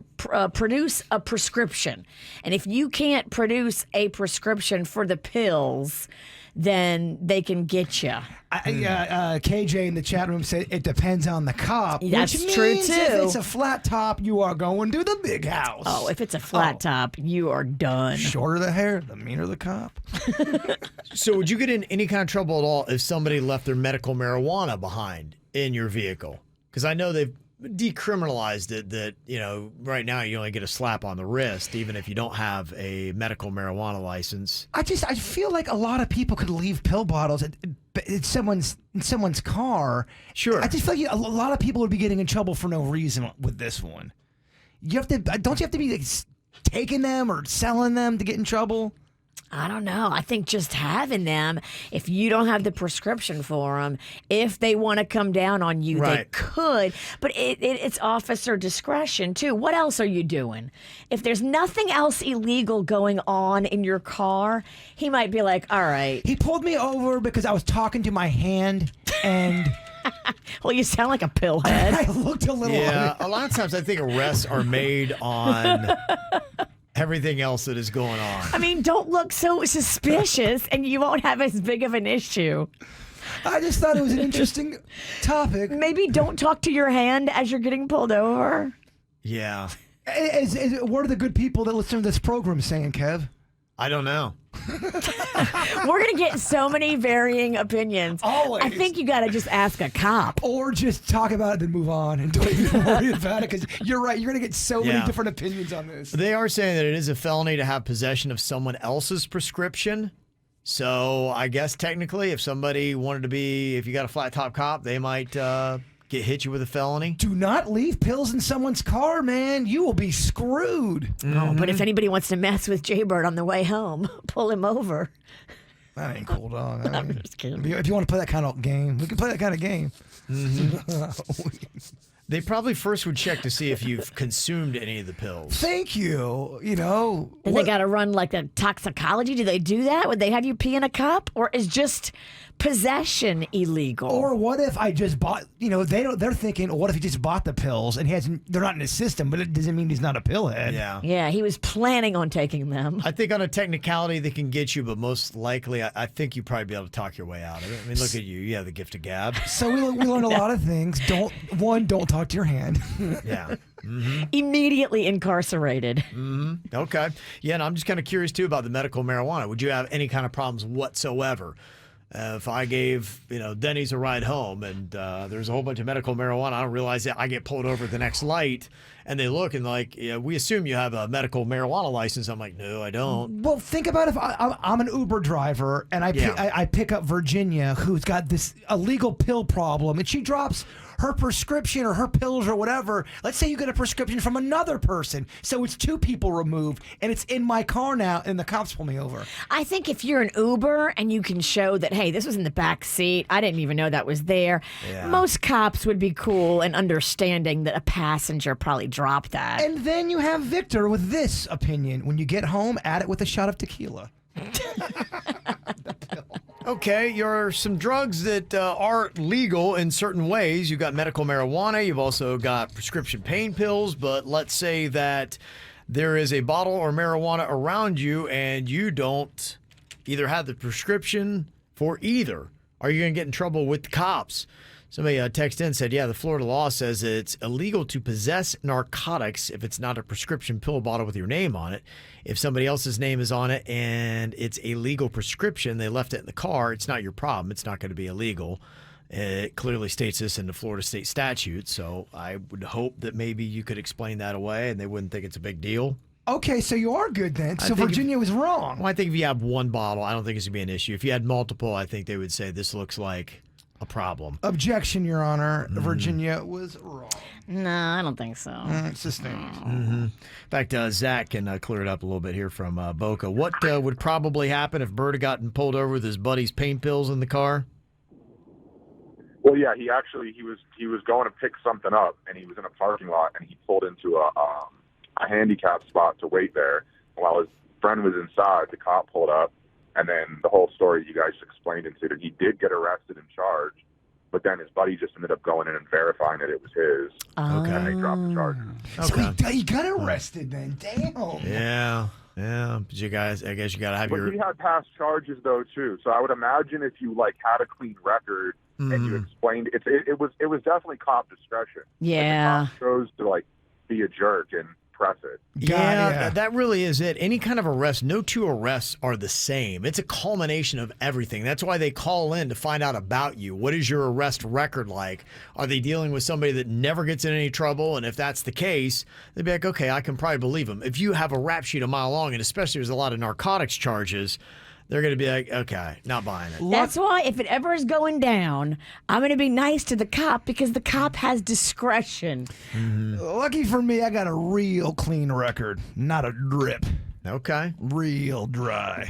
produce a prescription. And if you can't produce a prescription for the pills, then they can get you. KJ in the chat room said it depends on the cop. That's which true, means too. If it's a flat top, you are going to the big house. Oh, if it's a flat top, you are done. Shorter the hair, the meaner the cop. So would you get in any kind of trouble at all if somebody left their medical marijuana behind in your vehicle? Because I know they've decriminalized it that, you know, right now you only get a slap on the wrist even if you don't have a medical marijuana license. I feel like a lot of people could leave pill bottles in someone's car. Sure. I just feel like a lot of people would be getting in trouble for no reason with this one. Don't you have to be like, taking them or selling them to get in trouble? I don't know. I think just having them, if you don't have the prescription for them, if they want to come down on you, they Right. could. But it's officer discretion, too. What else are you doing? If there's nothing else illegal going on in your car, he might be like, all right. He pulled me over because I was talking to my hand and Well, you sound like a pillhead. I looked a little. Yeah, a lot of times I think arrests are made on everything else that is going on. I mean, don't look so suspicious and you won't have as big of an issue. I just thought it was an interesting topic. Maybe don't talk to your hand as you're getting pulled over. Yeah. What are the good people that listen to this program saying, Kev? I don't know. We're going to get so many varying opinions. Always. I think you got to just ask a cop. Or just talk about it and move on and don't even worry about it, because you're right. You're going to get so many Yeah. different opinions on this. They are saying that it is a felony to have possession of someone else's prescription. So I guess technically, if somebody wanted to be, if you got a flat top cop, they might hit you with a felony. Do not leave pills in someone's car, man. You will be screwed. Oh, but if anybody wants to mess with Jaybird on the way home, pull him over. That ain't cool, dog. I'm just kidding. If you want to play that kind of game, we can play that kind of game. They probably first would check to see if you've consumed any of the pills. Thank you. You know. Then they got to run like a toxicology. Do they do that? Would they have you pee in a cup, or is just possession illegal? Or what if I just bought? You know, they're thinking, what if he just bought the pills and he hasn't? They're not in his system, but it doesn't mean he's not a pillhead. Yeah. Yeah, he was planning on taking them. I think on a technicality they can get you, but most likely I think you'd probably be able to talk your way out of it. I mean, look at you. You have the gift of gab. So we learned a lot of things. Don't talk to your hand. Yeah. Immediately incarcerated. Okay. Yeah, and I'm just kind of curious, too, about the medical marijuana. Would you have any kind of problems whatsoever? If I gave, Denny's a ride home and there's a whole bunch of medical marijuana, I don't realize that I get pulled over at the next light and they look and like, yeah, we assume you have a medical marijuana license. I'm like, no, I don't. Well, think about if I'm an Uber driver and I pick up Virginia, who's got this illegal pill problem, and she drops her prescription or her pills or whatever. Let's say you get a prescription from another person, so it's two people removed, and it's in my car now, and the cops pull me over. I think if you're an Uber and you can show that, hey, this was in the back seat, I didn't even know that was there, most cops would be cool and understanding that a passenger probably dropped that. And then you have Victor with this opinion. When you get home, add it with a shot of tequila. Okay, there are some drugs that are legal in certain ways. You've got medical marijuana. You've also got prescription pain pills. But let's say that there is a bottle or marijuana around you and you don't either have the prescription for either. Are you going to get in trouble with the cops? Somebody texted in and said, yeah, the Florida law says it's illegal to possess narcotics if it's not a prescription pill bottle with your name on it. If somebody else's name is on it and it's a legal prescription, they left it in the car, it's not your problem. It's not going to be illegal. It clearly states this in the Florida state statute, so I would hope that maybe you could explain that away and they wouldn't think it's a big deal. Okay, so you are good then. So Virginia was wrong. Well, I think if you have one bottle, I don't think it's going to be an issue. If you had multiple, I think they would say this looks like a problem. Objection, Your Honor. Virginia was wrong. No, I don't think so. It's sustained. In fact, Zach can clear it up a little bit here from Boca. What would probably happen if Bird had gotten pulled over with his buddy's pain pills in the car? Well, yeah, he was going to pick something up, and he was in a parking lot, and he pulled into a handicap spot to wait there. While his friend was inside, the cop pulled up. And then the whole story you guys explained into that he did get arrested and charged, but then his buddy just ended up going in and verifying that it was his. Okay. And they dropped the charges. So he got arrested then. Damn. Yeah. But you guys, I guess you got to have But he had past charges though too. So I would imagine if you had a clean record and you explained it was definitely cop discretion. Yeah. The cop chose to be a jerk and press it. Yeah, that really is it. Any kind of arrest, no two arrests are the same. It's a culmination of everything. That's why they call in to find out about you. What is your arrest record like? Are they dealing with somebody that never gets in any trouble? And if that's the case, they'd be like, okay, I can probably believe them. If you have a rap sheet a mile long, and especially there's a lot of narcotics charges, they're going to be like, okay, not buying it. That's why if it ever is going down, I'm going to be nice to the cop because the cop has discretion. Lucky for me, I got a real clean record, not a drip. Okay. Real dry.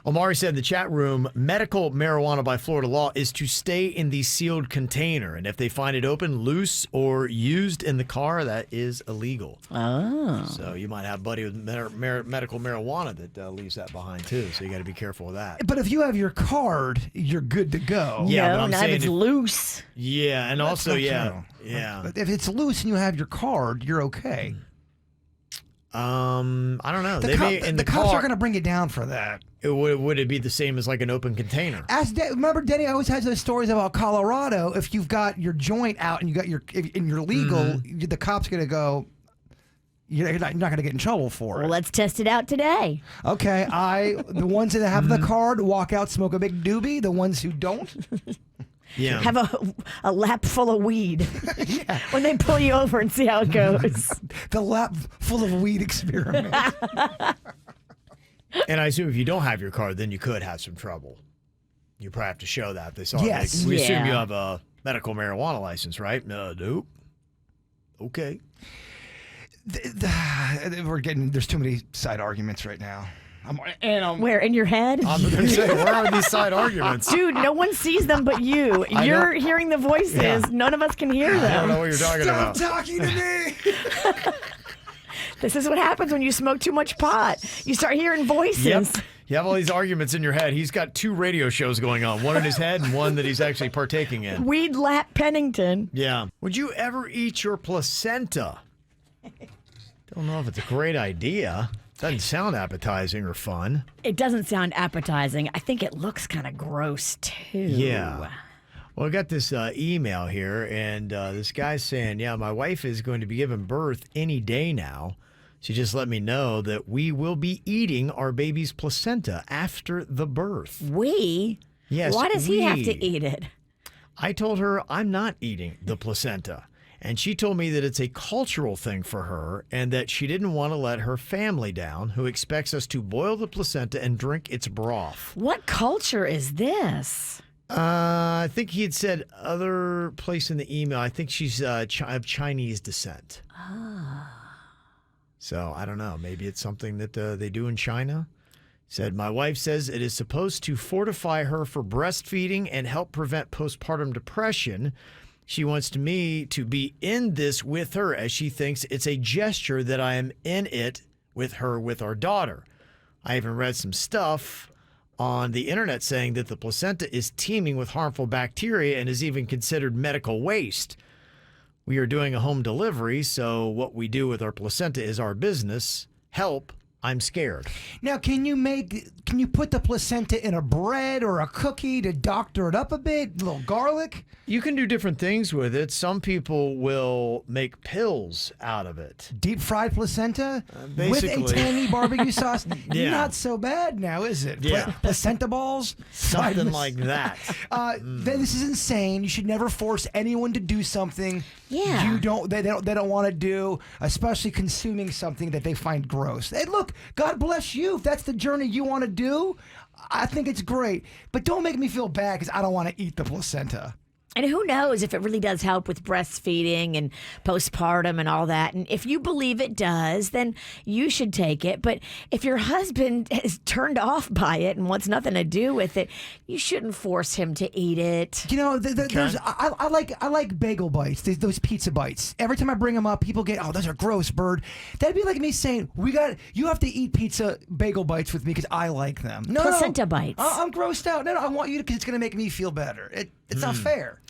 Omari said in the chat room, medical marijuana by Florida law is to stay in the sealed container. And if they find it open, loose, or used in the car, that is illegal. Oh. So you might have a buddy with medical marijuana that leaves that behind too. So you got to be careful with that. But if you have your card, you're good to go. Yeah, no, but I'm not saying if it's loose. Yeah, and That's also, not yeah. true. Yeah. But if it's loose and you have your card, you're okay. I don't know. The cops are going to bring it down for that. Would it be the same as like an open container? Remember, Denny always has those stories about Colorado. If you've got your joint out and you're legal, the cop's going to go, you're not going to get in trouble for it. Well, let's test it out today. Okay, the ones that have the card walk out, smoke a big doobie. The ones who don't, Yeah. Have a lap full of weed when they pull you over and see how it goes. the lap full of weed experiment. And I assume if you don't have your card, then you could have some trouble. You probably have to show that. They saw Yes. we assume you Yeah. have a medical marijuana license, right? Nope. Okay. There's too many side arguments right now. Where, in your head? I'm going to say, where are these side arguments? Dude, no one sees them but you. I You're know. hearing the voices. Yeah. None of us can hear I don't them. know what you're talking Stop about. talking to me. This is what happens when you smoke too much pot. You start hearing voices. Yep. You have all these arguments in your head. He's got 2 radio shows going on, one in his head and one that he's actually partaking in. Weed lap Pennington. Yeah. Would you ever eat your placenta? Don't know if it's a great idea. Doesn't sound appetizing or fun. It doesn't sound appetizing. I think it looks kind of gross, too. Yeah. Well, I got this email here, and this guy's saying, yeah, my wife is going to be giving birth any day now. She just let me know that we will be eating our baby's placenta after the birth. We? Yes, Why does he have to we. eat it? I told her I'm not eating the placenta. And she told me that it's a cultural thing for her and that she didn't want to let her family down, who expects us to boil the placenta and drink its broth. What culture is this? I think he had said other place in the email. I think she's of Chinese descent. So I don't know. Maybe it's something that they do in China. Said, my wife says it is supposed to fortify her for breastfeeding and help prevent postpartum depression. She wants me to be in this with her as she thinks it's a gesture that I am in it with her with our daughter. I even read some stuff on the internet saying that the placenta is teeming with harmful bacteria and is even considered medical waste. We are doing a home delivery, so what we do with our placenta is our business. Help, I'm scared. Now, can you put the placenta in a bread or a cookie to doctor it up a bit? A little garlic? You can do different things with it. Some people will make pills out of it. Deep fried placenta basically. with a tangy barbecue sauce? Yeah. Not so bad now, is it? Yeah. Placenta balls? Fried Something with- like that. This is insane. You should never force anyone to do something Yeah. they don't want to do, especially consuming something that they find gross. Hey, look, God bless you. If that's the journey you want to do, I think it's great. But don't make me feel bad because I don't want to eat the placenta. And who knows if it really does help with breastfeeding and postpartum and all that. And if you believe it does, then you should take it. But if your husband is turned off by it and wants nothing to do with it, you shouldn't force him to eat it. You know, there's I like bagel bites, those pizza bites. Every time I bring them up, people get, oh, those are gross, Bird. That'd be like me saying, you have to eat pizza bagel bites with me because I like them. No, Placenta bites. I'm grossed out. No, I want you to because it's going to make me feel better. It's not fair.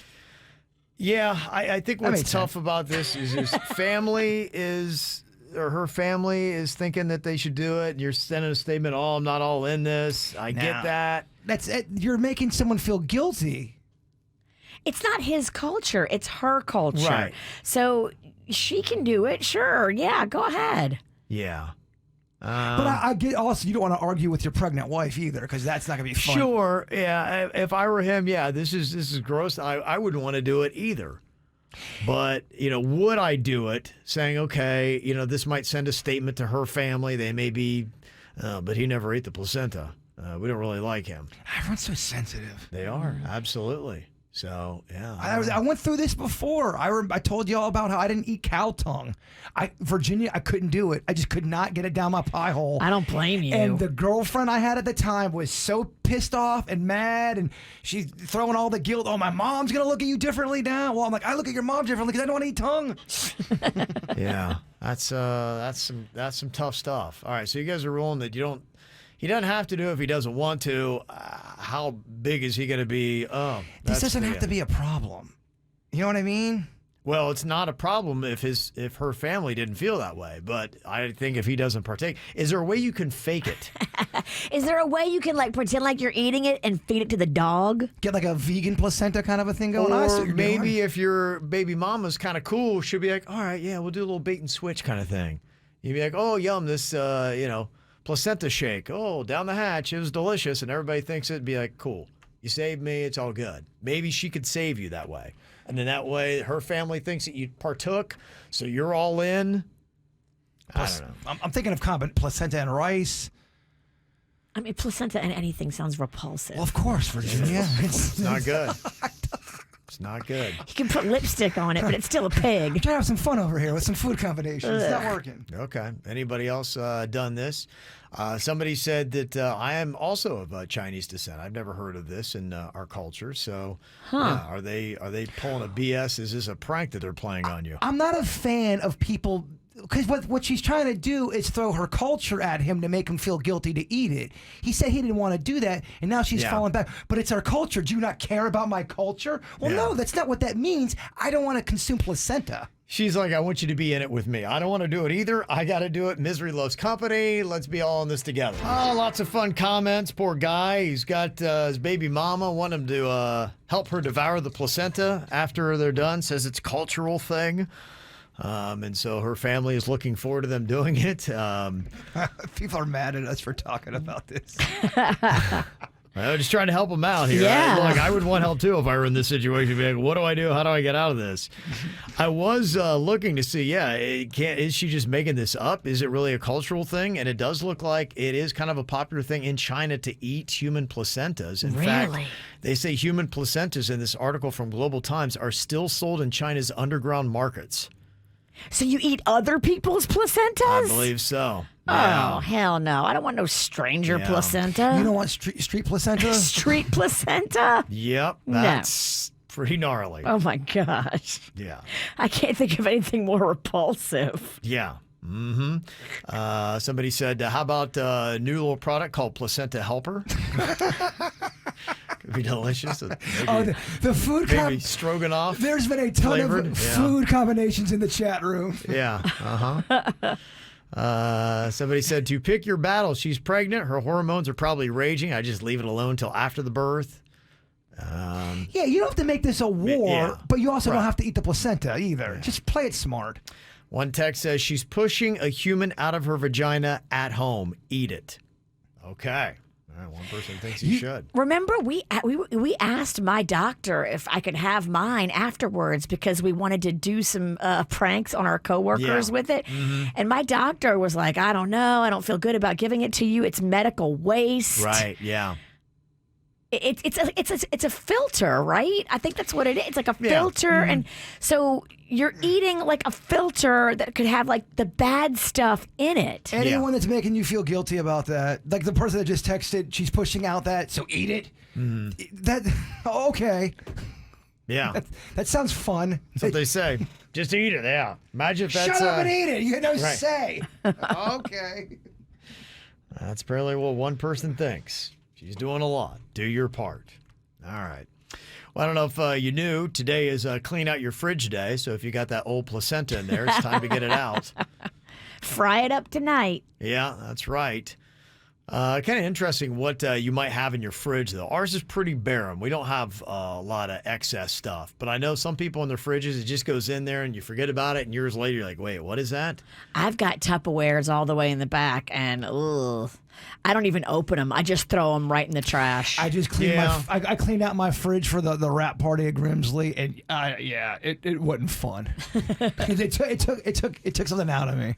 Yeah, I think That what's makes tough sense. about this is his family her family is thinking that they should do it. And you're sending a statement, oh, I'm not all in this. I get that. That's it. You're making someone feel guilty. It's not his culture, it's her culture. Right. So she can do it, sure. Yeah, go ahead. Yeah. But I get also, you don't want to argue with your pregnant wife either because that's not going to be fun. Sure, yeah. If I were him, yeah, this is gross. I wouldn't want to do it either. But, would I do it saying, okay, this might send a statement to her family. They may be, but he never ate the placenta. We don't really like him. Everyone's so sensitive. They are, absolutely. So, yeah. I went through this before. I told you all about how I didn't eat cow tongue. Virginia, I couldn't do it. I just could not get it down my pie hole. I don't blame you. And the girlfriend I had at the time was so pissed off and mad, and she's throwing all the guilt. Oh, my mom's gonna look at you differently now. Well, I'm like, I look at your mom differently because I don't want to eat tongue. Yeah, that's some tough stuff. All right, so you guys are ruling that he doesn't have to do it if he doesn't want to. How big is he going to be? Oh, This doesn't have to be a problem. You know what I mean? Well, it's not a problem if her family didn't feel that way. But I think if he doesn't partake, is there a way you can fake it? Is there a way you can pretend like you're eating it and feed it to the dog? Get like a vegan placenta kind of a thing going on. I see Or what you're maybe doing. if your baby mama's kind of cool, she'll be like, all right, yeah, we'll do a little bait and switch kind of thing. You'd be like, oh, yum, this, placenta shake. Oh, down the hatch. It was delicious. And everybody thinks it'd be like, cool. You saved me. It's all good. Maybe she could save you that way. And then that way her family thinks that you partook. So you're all in. I don't know. I'm thinking of placenta and rice. I mean, placenta and anything sounds repulsive. Well, of course, Virginia. It's not good. It's not good. You can put lipstick on it, but it's still a pig. I'm trying to have some fun over here with some food combinations. It's not working. Okay. Anybody else done this? Somebody said that I am also of Chinese descent. I've never heard of this in our culture. So, yeah, are they pulling a BS? Is this a prank that they're playing on you? I'm not a fan of people. Because what she's trying to do is throw her culture at him to make him feel guilty to eat it. He said he didn't want to do that, and now she's falling back. But it's our culture. Do you not care about my culture? Well, no, that's not what that means. I don't want to consume placenta. She's like, I want you to be in it with me. I don't want to do it either. I got to do it. Misery loves company. Let's be all in this together. Oh, lots of fun comments. Poor guy. He's got his baby mama. Want him to help her devour the placenta after they're done. Says it's a cultural thing. And so her family is looking forward to them doing it. People are mad at us for talking about this. I'm just trying to help them out here. Yeah. Look, I would want help too if I were in this situation. Be like, what do I do? How do I get out of this? I was looking to see, is she just making this up? Is it really a cultural thing? And it does look like it is kind of a popular thing in China to eat human placentas. In fact, they say human placentas in this article from Global Times are still sold in China's underground markets. So you eat other people's placentas? I believe so. Oh, hell no. I don't want no stranger placenta. You don't want street placenta? Street placenta? Yep. That's pretty gnarly. Oh, my gosh. Yeah. I can't think of anything more repulsive. Yeah. Mm-hmm. Somebody said, how about a new little product called Placenta Helper? Could be delicious. Maybe, the food maybe stroganoff. There's been a ton of food combinations in the chat room. Yeah. Somebody said to pick your battle. She's pregnant. Her hormones are probably raging. I just leave it alone till after the birth. You don't have to make this a war, but you also don't have to eat the placenta either. Yeah. Just play it smart. One text says she's pushing a human out of her vagina at home. Eat it. Okay. All right, one person thinks you should. Remember, we asked my doctor if I could have mine afterwards because we wanted to do some pranks on our coworkers with it. Mm-hmm. And my doctor was like, I don't know. I don't feel good about giving it to you. It's medical waste. Right, yeah. It's a filter, right? I think that's what it is. It's like a filter, and so you're eating like a filter that could have like the bad stuff in it. Anyone that's making you feel guilty about that, like the person that just texted, she's pushing out that, so eat it. That okay? Yeah, that sounds fun. That's what they say. Just eat it. Yeah. Imagine if that's shut up and eat it. You had no right. say. Okay. That's apparently what one person thinks. She's doing a lot. Do your part. All right. Well, I don't know if you knew, today is clean out your fridge day. So if you got that old placenta in there, it's time to get it out. Fry it up tonight. Yeah, that's right. Kind of interesting what you might have in your fridge, though. Ours is pretty barren. We don't have a lot of excess stuff. But I know some people in their fridges, it just goes in there and you forget about it. And years later, you're like, wait, what is that? I've got Tupperwares all the way in the back. And I don't even open them. I just throw them right in the trash. I just cleaned I cleaned out my fridge for the wrap party at Grimsley, and it wasn't fun. it took something out of me.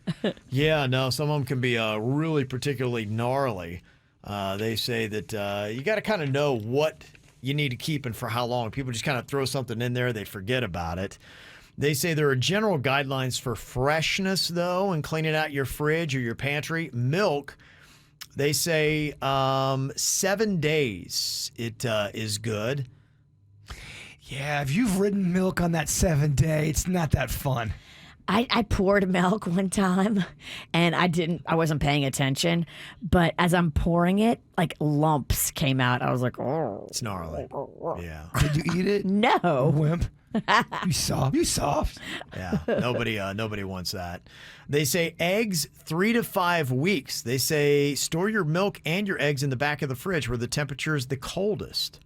Yeah, no, some of them can be really particularly gnarly. They say that you got to kind of know what you need to keep and for how long. People just kind of throw something in there, they forget about it. They say there are general guidelines for freshness, though, and cleaning out your fridge or your pantry. Milk. They say 7 days it is good. Yeah, if you've ridden milk on that 7 day, it's not that fun. I poured milk one time and I wasn't paying attention, but as I'm pouring it, like lumps came out. I was like, oh. It's gnarly. Yeah. Did you eat it? No. Wimp. You soft. Yeah. Nobody wants that. They say eggs 3 to 5 weeks. They say store your milk and your eggs in the back of the fridge where the temperature is the coldest.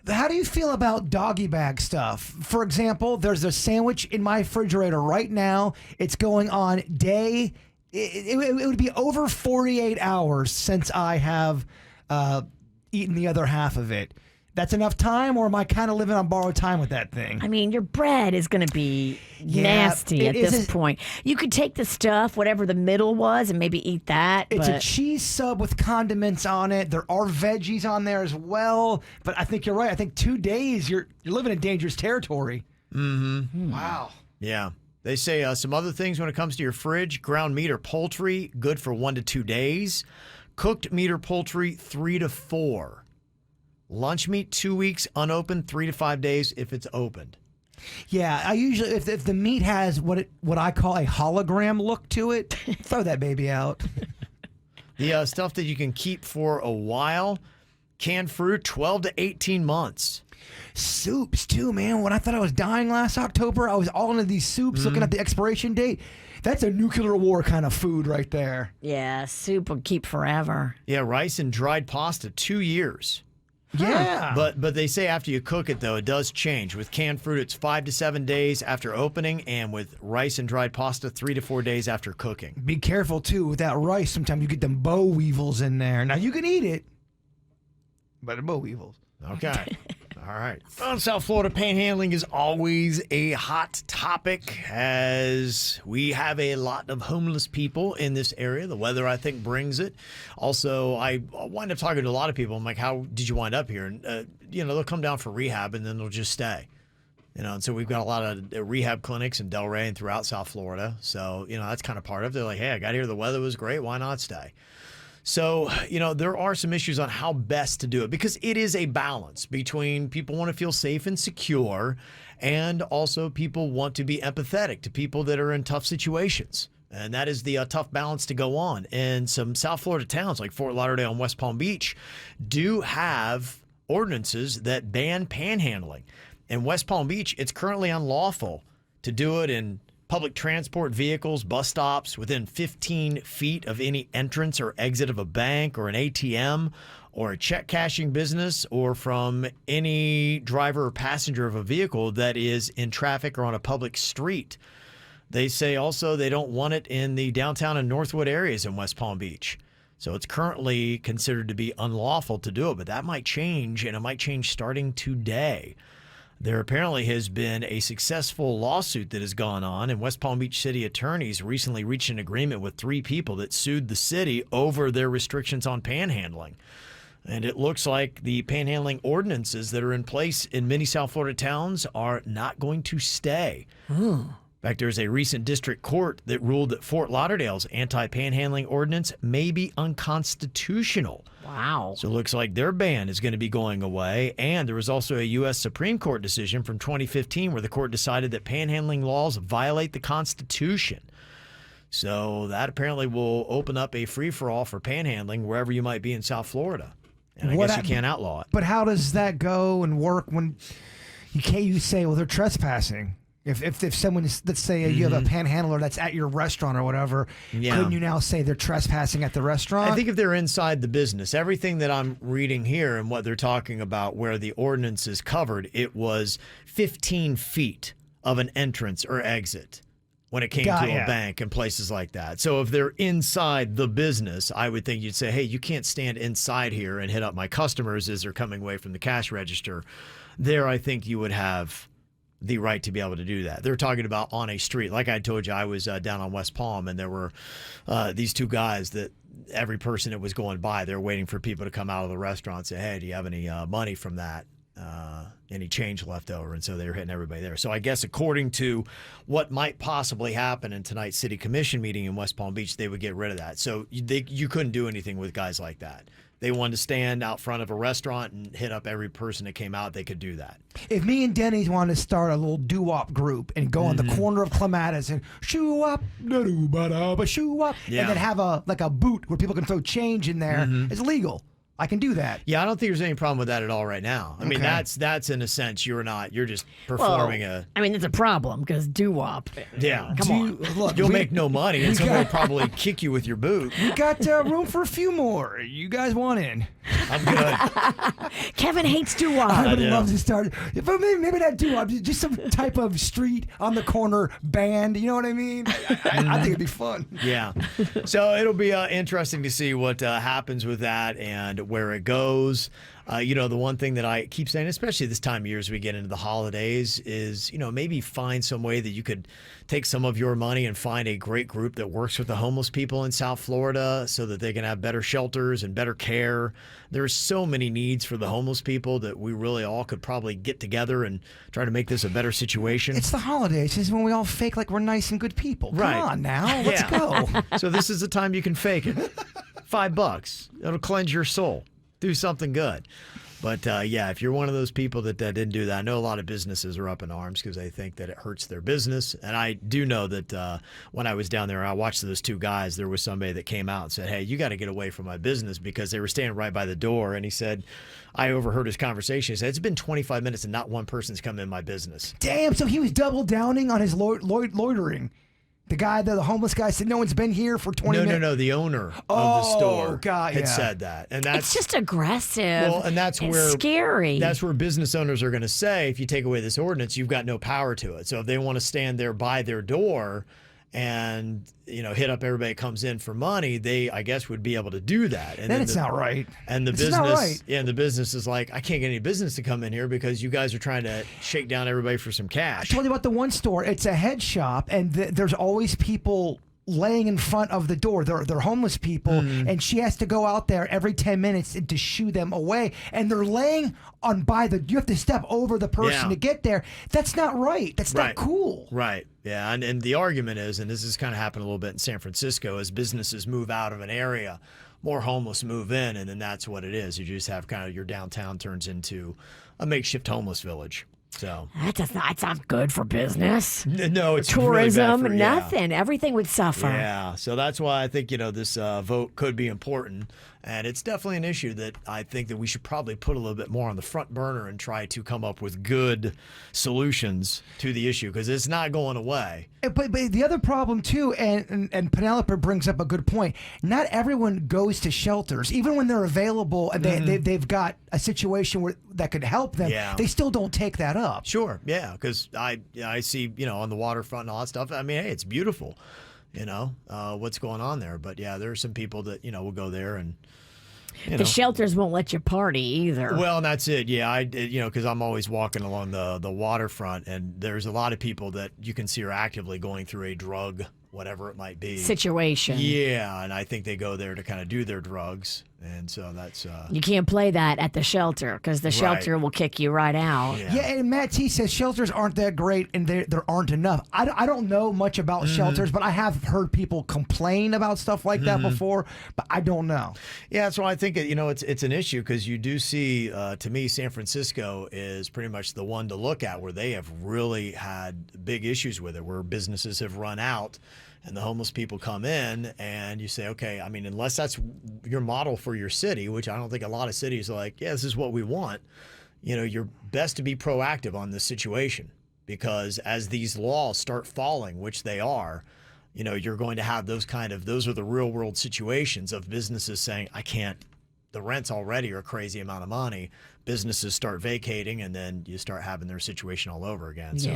How do you feel about doggy bag stuff? For example, there's a sandwich in my refrigerator right now. It's going on day. It would be over 48 hours since I have eaten the other half of it. That's enough time, or am I kind of living on borrowed time with that thing? I mean, your bread is going to be nasty at this point. You could take the stuff, whatever the middle was, and maybe eat that. It's a cheese sub with condiments on it. There are veggies on there as well. But I think you're right. I think 2 days, you're living in dangerous territory. Mm-hmm. Wow. Yeah. They say some other things when it comes to your fridge. Ground meat or poultry, good for 1 to 2 days. Cooked meat or poultry, 3 to 4. Lunch meat, 2 weeks, unopened, 3 to 5 days if it's opened. Yeah, I usually, if the meat has what I call a hologram look to it, throw that baby out. The stuff that you can keep for a while, canned fruit, 12 to 18 months. Soups, too, man. When I thought I was dying last October, I was all into these soups looking at the expiration date. That's a nuclear war kind of food right there. Yeah, soup will keep forever. Yeah, rice and dried pasta, 2 years. Yeah. But they say after you cook it, though, it does change. With canned fruit, it's 5 to 7 days after opening, and with rice and dried pasta, 3 to 4 days after cooking. Be careful, too, with that rice. Sometimes you get them boll weevils in there. Now, you can eat it, but the boll weevils. Okay. All right. Well, South Florida panhandling is always a hot topic as we have a lot of homeless people in this area. The weather, I think, brings it. Also, I wind up talking to a lot of people. I'm like, how did you wind up here? And, they'll come down for rehab and then they'll just stay. And so we've got a lot of rehab clinics in Delray and throughout South Florida. So, that's kind of part of it. They're like, hey, I got here. The weather was great. Why not stay? So, there are some issues on how best to do it because it is a balance between people want to feel safe and secure and also people want to be empathetic to people that are in tough situations. And that is the tough balance to go on. And some South Florida towns like Fort Lauderdale and West Palm Beach do have ordinances that ban panhandling. In West Palm Beach, it's currently unlawful to do it in public transport vehicles, bus stops, within 15 feet of any entrance or exit of a bank or an ATM or a check cashing business or from any driver or passenger of a vehicle that is in traffic or on a public street. They say also they don't want it in the downtown and Northwood areas in West Palm Beach. So it's currently considered to be unlawful to do it, but that might change, and it might change starting today. There apparently has been a successful lawsuit that has gone on, and West Palm Beach city attorneys recently reached an agreement with 3 people that sued the city over their restrictions on panhandling. And it looks like the panhandling ordinances that are in place in many South Florida towns are not going to stay. In fact, there's a recent district court that ruled that Fort Lauderdale's anti-panhandling ordinance may be unconstitutional. Wow. So it looks like their ban is going to be going away. And there was also a U.S. Supreme Court decision from 2015 where the court decided that panhandling laws violate the Constitution. So that apparently will open up a free-for-all for panhandling wherever you might be in South Florida. And I guess you can't outlaw it. But how does that go and work when you say, well, they're trespassing? If someone is, let's say you have a panhandler that's at your restaurant or whatever, couldn't you now say they're trespassing at the restaurant? I think if they're inside the business, everything that I'm reading here and what they're talking about where the ordinance is covered, it was 15 feet of an entrance or exit when it came to a bank and places like that. So if they're inside the business, I would think you'd say, hey, you can't stand inside here and hit up my customers as they're coming away from the cash register. There, I think you would have the right to be able to do that. They're talking about on a street. Like I told you, I was down on West Palm, and there were these 2 guys that every person that was going by, they're waiting for people to come out of the restaurant and say, hey, do you have any money from that? Any change left over? And so they were hitting everybody there. So I guess according to what might possibly happen in tonight's city commission meeting in West Palm Beach, they would get rid of that. So you couldn't do anything with guys like that. They wanted to stand out front of a restaurant and hit up every person that came out, they could do that. If me and Denny's wanted to start a little doo-wop group and go on the corner of Clematis and shoo-wop, da-doo-ba-da-ba, shoo-wop, and then have a boot where people can throw change in there, it's legal. I can do that. Yeah, I don't think there's any problem with that at all right now. I mean, that's in a sense, you're just performing it's a problem because doo-wop. Yeah. Come on. Look, you'll make no money and someone will probably kick you with your boot. We got room for a few more. You guys want in? I'm good. Kevin hates doo-wop. I would do. love to start. But maybe not doo-wop, just some type of street on the corner band. You know what I mean? I think it'd be fun. Yeah. So it'll be interesting to see what happens with that and where it goes. The one thing that I keep saying, especially this time of year as we get into the holidays, is, maybe find some way that you could take some of your money and find a great group that works with the homeless people in South Florida so that they can have better shelters and better care. There's so many needs for the homeless people that we really all could probably get together and try to make this a better situation. It's the holidays. This is when we all fake like we're nice and good people. Right. Come on now. Let's go. So this is the time you can fake it. $5. It'll cleanse your soul. Do something good. But if you're one of those people that didn't do that, I know a lot of businesses are up in arms because they think that it hurts their business. And I do know that when I was down there, I watched those two guys. There was somebody that came out and said, "Hey, you got to get away from my business," because they were standing right by the door. And he said, I overheard his conversation. He said, "It's been 25 minutes and not one person's come in my business." Damn, so he was double downing on his loitering. The guy, the homeless guy, said no one's been here for 20 minutes. No. The owner of the store had yeah. said that, and that's It's just aggressive. well, and that's it's where scary. That's where business owners are going to say, if you take away this ordinance, you've got no power to it. So if they want to stand there by their door and hit up everybody that comes in for money, they, I guess, would be able to do that. And then it's not right. And the It's business, not right. and the business is like, I can't get any business to come in here because you guys are trying to shake down everybody for some cash. I told you about the one store. It's a head shop, and there's always people laying in front of the door. They're homeless people, and she has to go out there every 10 minutes to shoo them away. And they're laying on by the. You have to step over the person to get there. That's not right. That's not cool. Right. Yeah. And the argument is, and this has kind of happened a little bit in San Francisco, as businesses move out of an area, more homeless move in, and then that's what it is. You just have kind of your downtown turns into a makeshift homeless village. So that's not good for business. No, it's tourism, really bad nothing. Everything would suffer. Yeah, so that's why I think this vote could be important, and it's definitely an issue that I think that we should probably put a little bit more on the front burner and try to come up with good solutions to the issue because it's not going away. But the other problem too, and Penelope brings up a good point. Not everyone goes to shelters, even when they're available and they've got a situation that could help them. Yeah. They still don't take that up. Sure, yeah, because I see on the waterfront and all that stuff. I mean, hey, it's beautiful, what's going on there. But yeah, there are some people that will go there and. The shelters won't let you party either. Well, and that's it. Yeah, because I'm always walking along the waterfront, and there's a lot of people that you can see are actively going through a drug, whatever it might be, situation. Yeah, and I think they go there to kind of do their drugs, and so that's. You can't play that at the shelter because the shelter will kick you right out. Yeah, and Matt T says shelters aren't that great and there aren't enough. I don't know much about shelters, but I have heard people complain about stuff like that before, but I don't know. Yeah, so I think it's an issue because you do see, to me, San Francisco is pretty much the one to look at where they have really had big issues with it, where businesses have run out. And the homeless people come in and you say, okay, I mean, unless that's your model for your city, which I don't think a lot of cities are like, yeah, this is what we want. You're best to be proactive on this situation because as these laws start falling, which they are, you're going to have those are the real world situations of businesses saying, I can't, the rents already are a crazy amount of money. Businesses start vacating and then you start having their situation all over again. So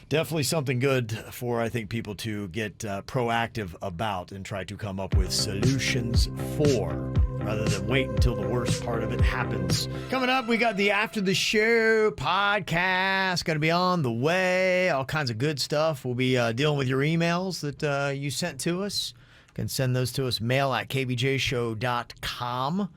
definitely something good for, I think, people to get proactive about and try to come up with solutions for rather than wait until the worst part of it happens. Coming up, we got the After the Show podcast. Going to be on the way. All kinds of good stuff. We'll be dealing with your emails that you sent to us. You can send those to us, mail@kvjshow.com.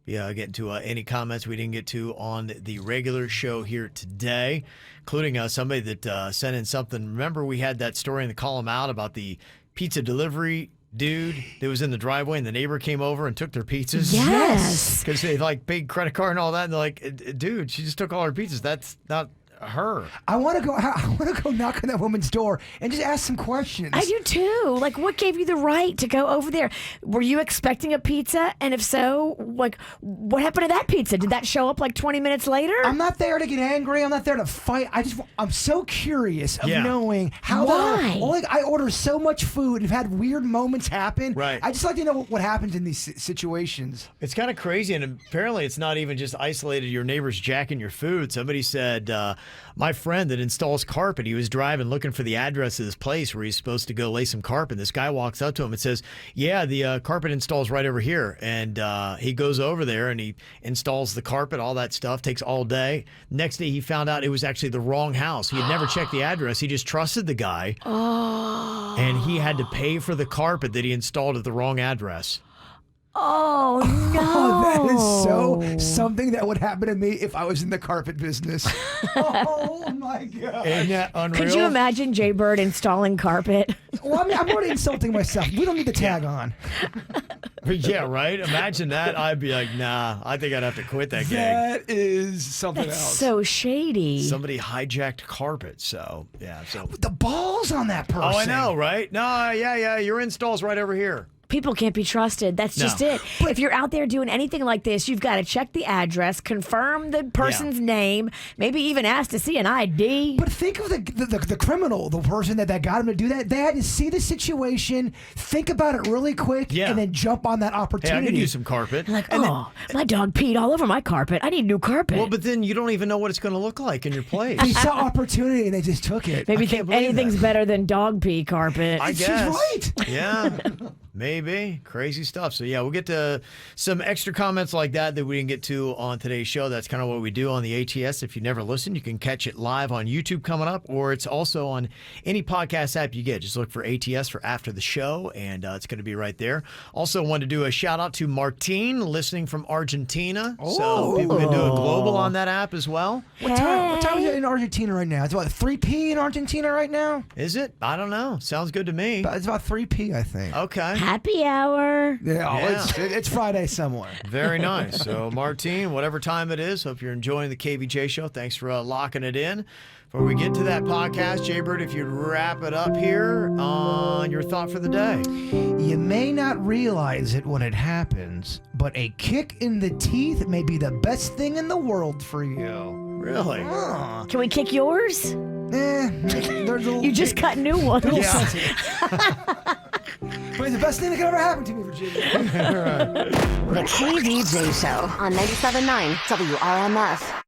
Getting to any comments we didn't get to on the regular show here today, including somebody that sent in something. Remember, we had that story in the column out about the pizza delivery dude that was in the driveway and the neighbor came over and took their pizzas? Yes. Because they paid credit card and all that. And they're like, dude, she just took all our pizzas. That's not her. I want to go knock on that woman's door and just ask some questions. I do too. Like, what gave you the right to go over there? Were you expecting a pizza? And if so, like, what happened to that pizza? Did that show up like 20 minutes later? I'm not there to get angry. I'm not there to fight. I'm so curious of knowing how. Why? I order so much food and have had weird moments happen. Right. I just like to know what happens in these situations. It's kind of crazy, and apparently it's not even just isolated your neighbor's jacking your food. Somebody said, my friend that installs carpet, he was driving looking for the address of this place where he's supposed to go lay some carpet. This guy walks up to him and says, yeah, the carpet installs right over here. And he goes over there and he installs the carpet, all that stuff, takes all day. Next day he found out it was actually the wrong house. He had never checked the address. He just trusted the guy. Oh. And he had to pay for the carpet that he installed at the wrong address. Oh, no. Oh, that is so something that would happen to me if I was in the carpet business. Oh, my God. Isn't that unreal? Could you imagine Jay Bird installing carpet? Well, I mean, I'm already insulting myself. We don't need the tag on. Yeah, right? Imagine that. I'd be like, nah, I think I'd have to quit that gig. That is something That's else. so shady. Somebody hijacked carpet, so yeah. So The balls on that person. oh, I know, right? No, yeah. Your install's right over here. People can't be trusted. That's just No. it. If you're out there doing anything like this, you've got to check the address, confirm the person's name, maybe even ask to see an ID. But think of the criminal, the person that got him to do that. They had to see the situation, think about it really quick, and then jump on that Hey, opportunity. I could use some carpet. Like, my dog peed all over my carpet. I need new carpet. Well, but then you don't even know what it's going to look like in your place. They saw opportunity and they just took it. Maybe I can't think believe anything's that. better than dog pee carpet. I She's guess. right. Yeah. Maybe. Crazy stuff. So, yeah, we'll get to some extra comments like that we didn't get to on today's show. That's kind of what we do on the ATS. If you never listened, you can catch it live on YouTube coming up, or it's also on any podcast app you get. Just look for ATS for After the Show, and it's going to be right there. Also, wanted to do a shout out to Martine, listening from Argentina. So people can do a global on that app as well. What time is it in Argentina right now? It's about 3 in Argentina right now? Is it? I don't know. Sounds good to me. It's about 3 I think. Okay. Happy hour. Yeah, it's Friday somewhere. Very nice. So, Martine, whatever time it is, hope you're enjoying the KVJ show. Thanks for locking it in. Before we get to that podcast, Jay Bird, if you'd wrap it up here on your thought for the day. You may not realize it when it happens, but a kick in the teeth may be the best thing in the world for you. Really? Can we kick yours? There's a You just cut new ones. But it's the best thing that could ever happen to me, Virginia. The KVJ Show on 97.9 WRMF.